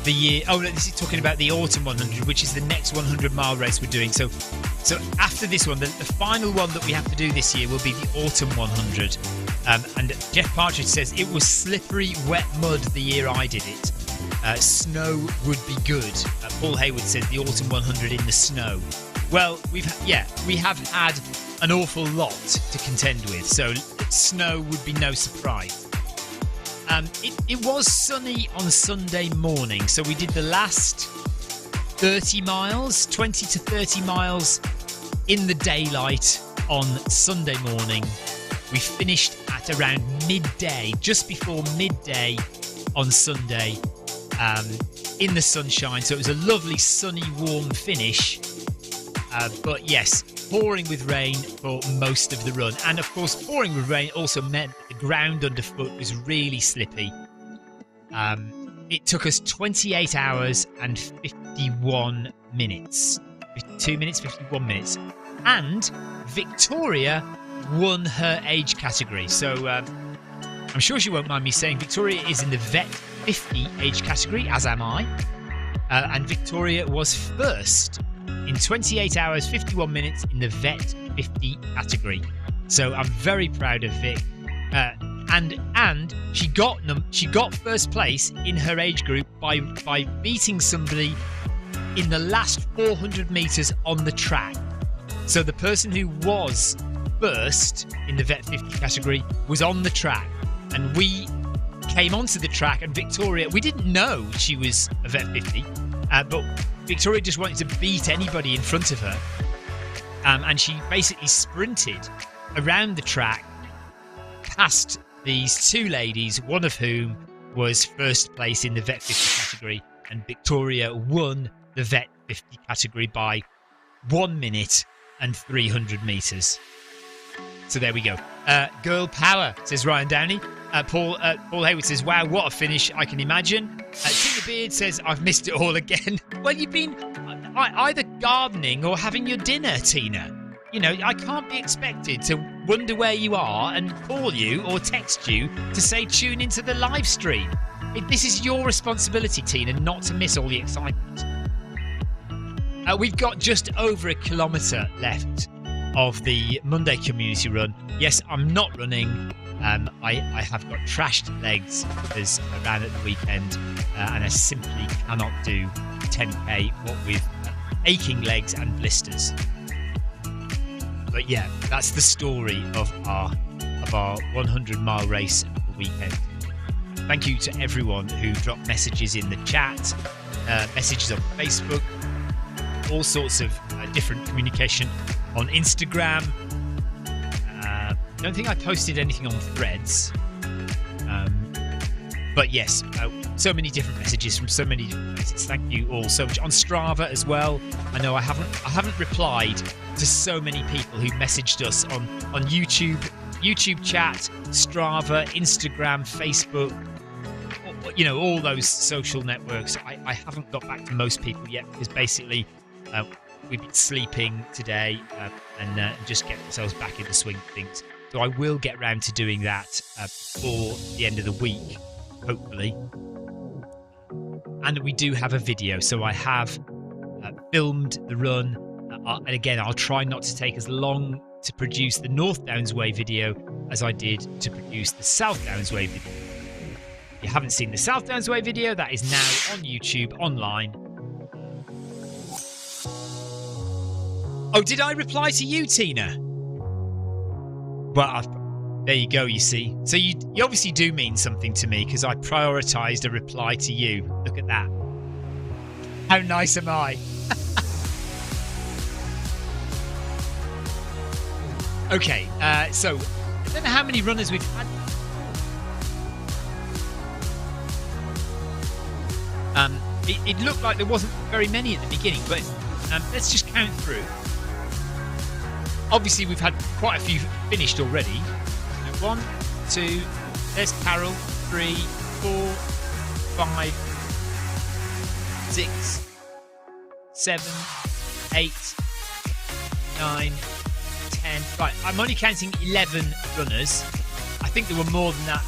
This is talking about the Autumn 100, which is the next 100-mile race we're doing. So after this one, the final one that we have to do this year will be the Autumn 100. And Jeff Partridge says it was slippery wet mud the year I did it. Snow would be good. Paul Hayward says the Autumn 100 in the snow. Well, we have had an awful lot to contend with, so snow would be no surprise. It was sunny on Sunday morning, so we did the last 30 miles, 20 to 30 miles in the daylight on Sunday morning. We finished at around midday, just before midday on Sunday, in the sunshine. So it was a lovely, sunny, warm finish. But yes, pouring with rain for most of the run. And of course, pouring with rain also meant that the ground underfoot was really slippy. It took us 28 hours and 51 minutes. 52 minutes, 51 minutes. And Victoria won her age category. So I'm sure she won't mind me saying Victoria is in the Vet 50 age category, as am I. And Victoria was first in 28 hours, 51 minutes in the Vet 50 category. So I'm very proud of Vic. and she got first place in her age group by beating somebody in the last 400 meters on the track. So the person who was first in the Vet 50 category was on the track, and we came onto the track, and Victoria, we didn't know she was a Vet 50, but Victoria just wanted to beat anybody in front of her, and she basically sprinted around the track past these two ladies, one of whom was first place in the Vet 50 category, and Victoria won the Vet 50 category by 1 minute and 300 meters. So there we go. Girl power, says Ryan Downey. Paul Hayward says, wow, what a finish, I can imagine. Tina Beard says, I've missed it all again. Well, you've been either gardening or having your dinner, Tina. You know, I can't be expected to wonder where you are and call you or text you to say tune into the live stream. This is your responsibility, Tina, not to miss all the excitement. We've got just over 1 kilometre left of the Monday community run. Yes, I'm not running. I have got trashed legs because I ran at the weekend, and I simply cannot do 10k what with aching legs and blisters. But yeah, that's the story of our 100-mile race of the weekend. Thank you to everyone who dropped messages in the chat, messages on Facebook, all sorts of different communication on Instagram. I don't think I posted anything on Threads, but yes, so many different messages from so many different places. Thank you all so much. On Strava as well. I know I haven't replied to so many people who messaged us on YouTube chat, Strava, Instagram, Facebook. You know, all those social networks. I haven't got back to most people yet because basically we've been sleeping today and just getting ourselves back in the swing of things. So I will get round to doing that before the end of the week, hopefully. And we do have a video, so I have filmed the run. And again, I'll try not to take as long to produce the North Downs Way video as I did to produce the South Downs Way video. If you haven't seen the South Downs Way video, that is now on YouTube, online. Oh, did I reply to you, Tina? Well, there you go, you see. So you obviously do mean something to me because I prioritised a reply to you. Look at that. How nice am I? Okay, so I don't know how many runners we've had. It looked like there wasn't very many at the beginning, but let's just count through. Obviously, we've had quite a few finished already. 1, 2, there's Carol, 3, 4, 5, 6, 7, 8, 9, 10. Right, I'm only counting 11 runners. I think there were more than that.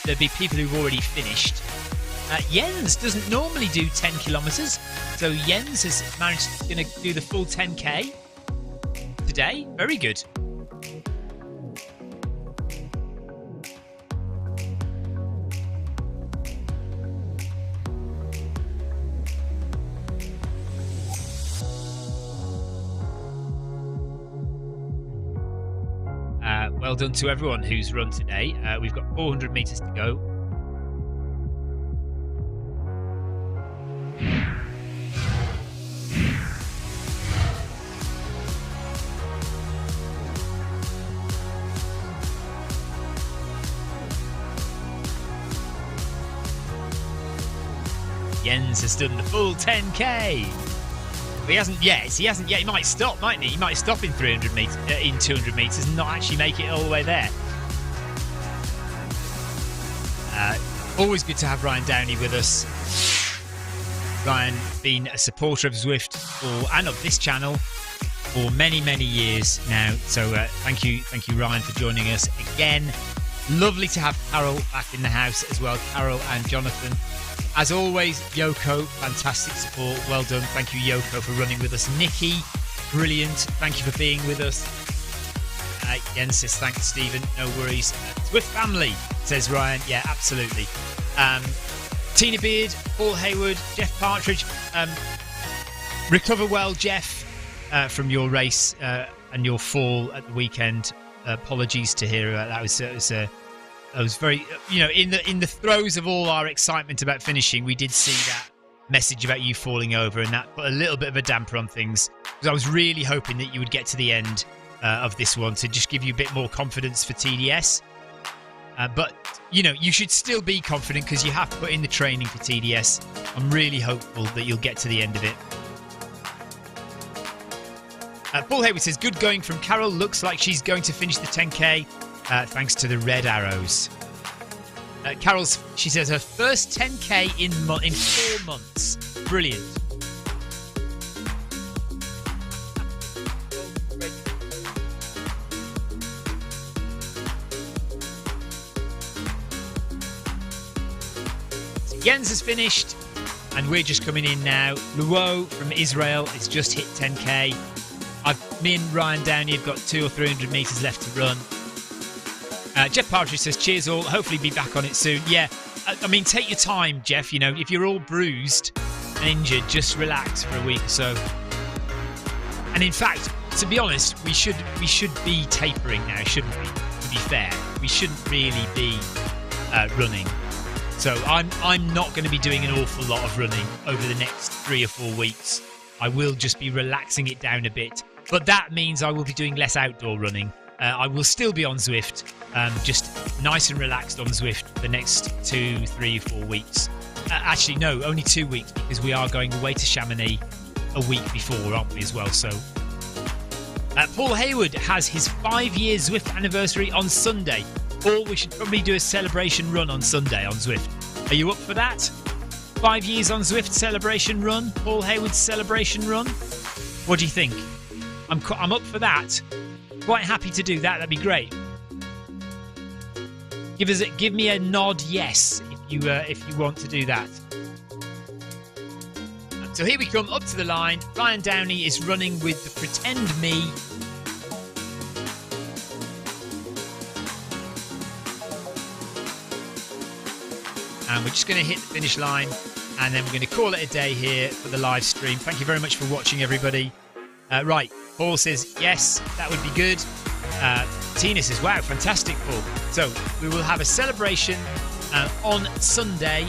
There'll be people who've already finished. Jens doesn't normally do 10 kilometres, so Jens is going to do the full 10k today. Very good. Well done to everyone who's run today. We've got 400 metres to go. Jens has done the full 10k. But he hasn't yet. He might stop, mightn't he? He might stop in 300 meters, in 200 meters, and not actually make it all the way there. Always good to have Ryan Downey with us. Ryan been a supporter of Zwift and of this channel for many, many years now. So thank you, Ryan, for joining us again. Lovely to have Carol back in the house as well. Carol and Jonathan. As always, Yoko, fantastic support. Well done. Thank you, Yoko, for running with us. Nikki, brilliant. Thank you for being with us. Jens says, thanks, Stephen. No worries. Zwift family, says Ryan. Yeah, absolutely. Tina Beard, Paul Hayward, Jeff Partridge. Recover well, Jeff, from your race and your fall at the weekend. Apologies to hear that. I was very, in the throes of all our excitement about finishing, we did see that message about you falling over, and that put a little bit of a damper on things, because I was really hoping that you would get to the end of this one to just give you a bit more confidence for TDS. But you should still be confident because you have put in the training for TDS. I'm really hopeful that you'll get to the end of it. Paul Hayward says, good going from Carol. Looks like she's going to finish the 10k thanks to the red arrows. She says her first 10k in 4 months. Brilliant. So Jens has finished, and we're just coming in now. Luo from Israel has just hit 10k. Me and Ryan Downey have got 200 or 300 metres left to run. Jeff Partridge says, cheers all, hopefully be back on it soon. Yeah, I mean, take your time, Jeff. If you're all bruised and injured, just relax for a week or so. And in fact, to be honest, we should be tapering now, shouldn't we? To be fair, we shouldn't really be running. So I'm not going to be doing an awful lot of running over the next 3 or 4 weeks. I will just be relaxing it down a bit. But that means I will be doing less outdoor running. I will still be on Zwift, just nice and relaxed on Zwift for the next 2, 3, 4 weeks. Actually, no, only 2 weeks, because we are going away to Chamonix a week before, aren't we, as well? So, Paul Hayward has his 5-year Zwift anniversary on Sunday. Paul, we should probably do a celebration run on Sunday on Zwift. Are you up for that? 5 years on Zwift celebration run, Paul Hayward's celebration run. What do you think? I'm up for that. Quite happy to do that. That'd be great. Give me a nod, yes, if you want to do that. So here we come up to the line. Ryan Downey is running with the Pretend Me. And we're just going to hit the finish line, and then we're going to call it a day here for the live stream. Thank you very much for watching, everybody. Right, Paul says, yes, that would be good. Tina says, wow, fantastic, Paul. So we will have a celebration on Sunday.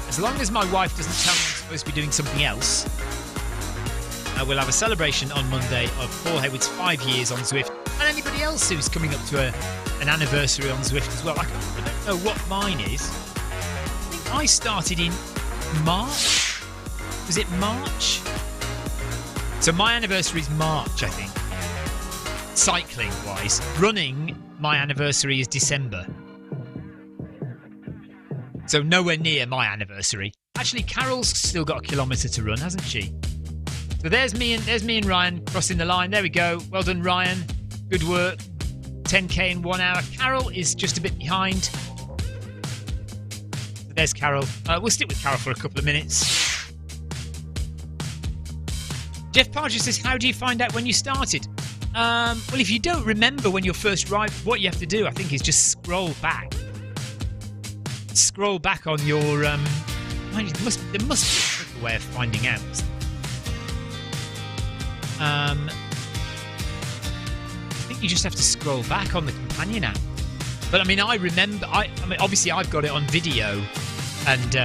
As long as my wife doesn't tell me I'm supposed to be doing something else, we'll have a celebration on Monday of Paul Hayward's 5 years on Zwift, and anybody else who's coming up to an anniversary on Zwift as well. I don't know what mine is. I think I started in March. Was it March? So my anniversary is March, I think. Cycling-wise. Running, my anniversary is December. So nowhere near my anniversary. Actually, Carol's still got a kilometre to run, hasn't she? So there's me and Ryan crossing the line. There we go. Well done, Ryan. Good work. 10k in 1 hour. Carol is just a bit behind. So there's Carol. We'll stick with Carol for a couple of minutes. Jeff Partridge says, how do you find out when you started? Well, if you don't remember when you first arrived, what you have to do, I think, is just scroll back. Scroll back on your... there must be a quicker way of finding out. I think you just have to scroll back on the companion app. But I mean, I remember... I mean, obviously, I've got it on video, and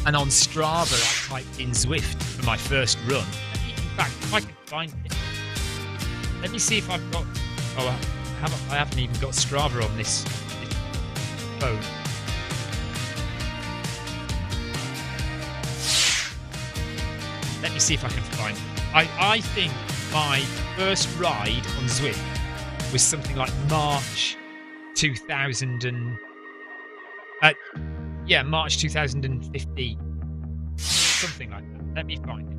on Strava, I typed in Zwift for my first run. In fact, if I can find it, let me see if I've got. Oh, I haven't even got Strava on this phone. Let me see if I can find it. I think my first ride on Zwift was something like March 2000 and March 2015, something like that. Let me find it.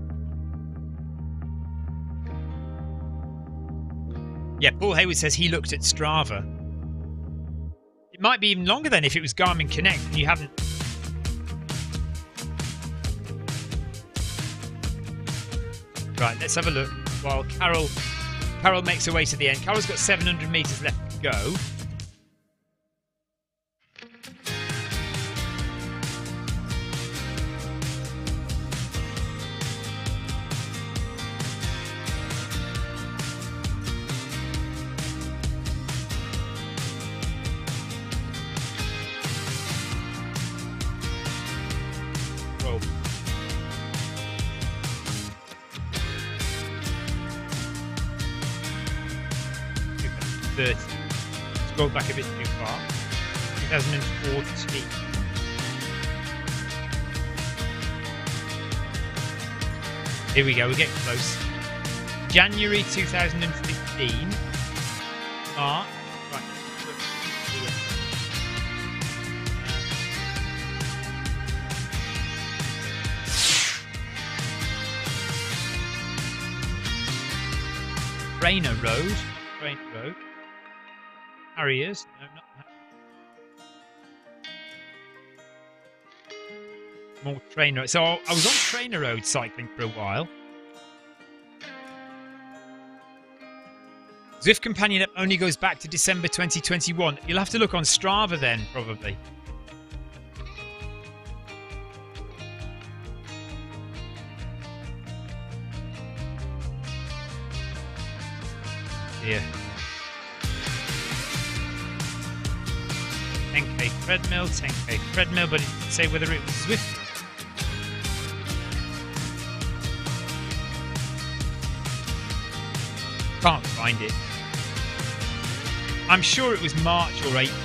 Yeah, Paul Hayward says he looked at Strava. It might be even longer then if it was Garmin Connect and you haven't. Right, let's have a look while Carol Carol makes her way to the end. Carol's got 700 metres left to go. Roll. 30. Scroll back a bit too far. 2014. Here we go, we're getting close. January 2015. March. Right. Trainer Road. Harriers. No, not that. More Trainer. So I was on Trainer Road cycling for a while. Zwift Companion app only goes back to December 2021. You'll have to look on Strava then, probably. Yeah. 10k treadmill, but it didn't say whether it was Zwift. Can't find it. I'm sure it was March or April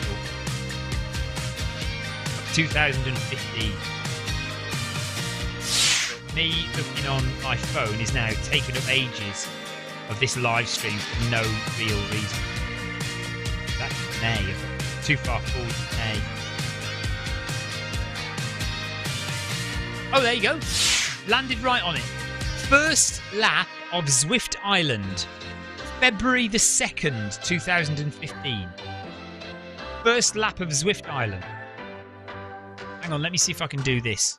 of 2015. But me looking on my phone is now taking up ages of this live stream for no real reason. That's May. Too far forward to May. Oh, there you go. Landed right on it. First lap of Zwift Island. February the 2nd, 2015. First lap of Zwift Island. Hang on, let me see if I can do this.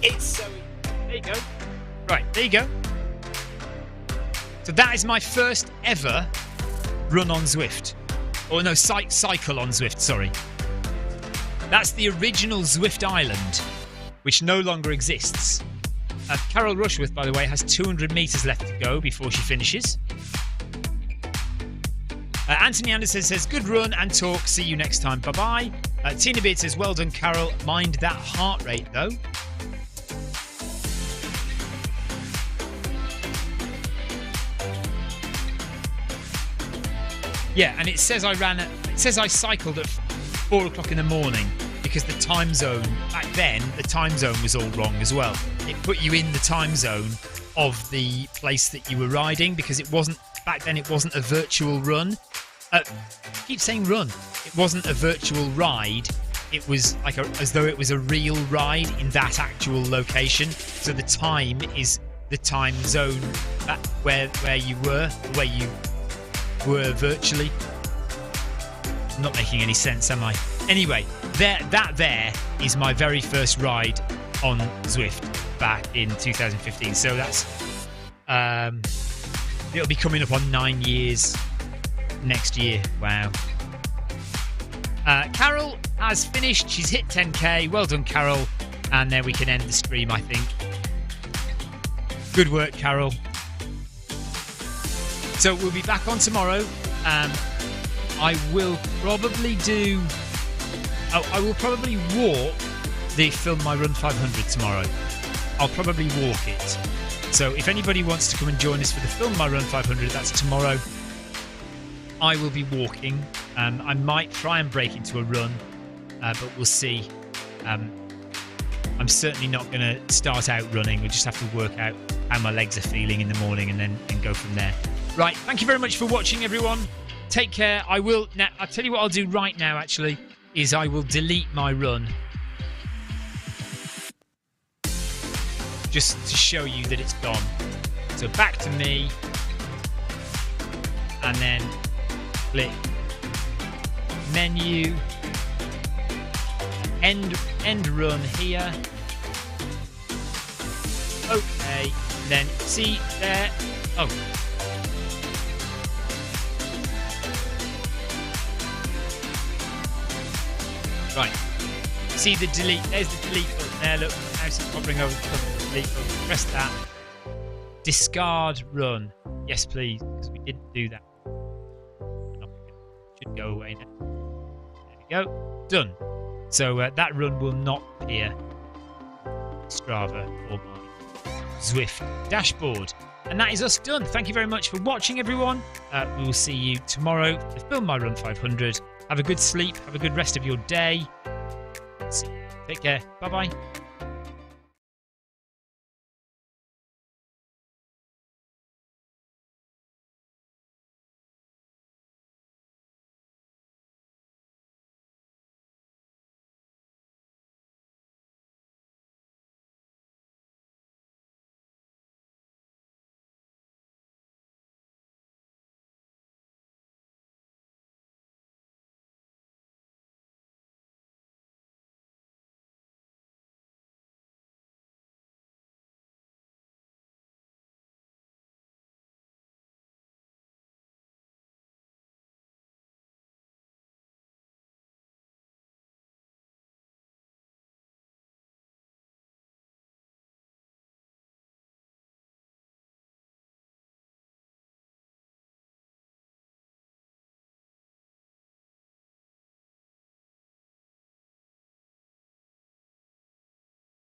It's so... There you go. Right, there you go. So that is my first ever run on Zwift. Or no, cycle on Zwift, sorry. That's the original Zwift Island, which no longer exists. Carol Rushworth, by the way, has 200 metres left to go before she finishes. Anthony Anderson says, good run and talk. See you next time. Bye-bye. Tina Beard says, well done, Carol. Mind that heart rate, though. Yeah, and it says I cycled at 4 o'clock in the morning because the time zone, back then, the time zone was all wrong as well. It put you in the time zone of the place that you were riding because it wasn't, back then it wasn't a virtual run. I keep saying run. It wasn't a virtual ride. It was like as though it was a real ride in that actual location. So the time is the time zone where you were, where you were virtually. I'm not making any sense, am I? Anyway, that is my very first ride on Zwift back in 2015. So that's it'll be coming up on 9 years next year. Wow. Carol has finished. She's hit 10k. Well done, Carol. And then we can end the stream, I think. Good work, Carol. So we'll be back on tomorrow. I will probably walk the Film My Run 500 tomorrow. I'll probably walk it. So if anybody wants to come and join us for the Film My Run 500, that's tomorrow. I will be walking. I might try and break into a run, but we'll see. I'm certainly not going to start out running. We'll just have to work out how my legs are feeling in the morning and then go from there. Right, thank you very much for watching, everyone. Take care. I'll tell you what I'll do right now, actually, is I will delete my run. Just to show you that it's gone. So back to me. and then click menu, end run here. Okay, and then see there. Oh. Right. See the delete. There's the delete button there. Look, mouse is hovering over the delete button. Press that. Discard run. Yes, please, because we didn't do that. Should go away now. There we go. Done. So that run will not appear in Strava or my Zwift dashboard. And that is us done. Thank you very much for watching, everyone. We will see you tomorrow to film my Run 500. Have a good sleep. Have a good rest of your day. See you. Take care. Bye-bye.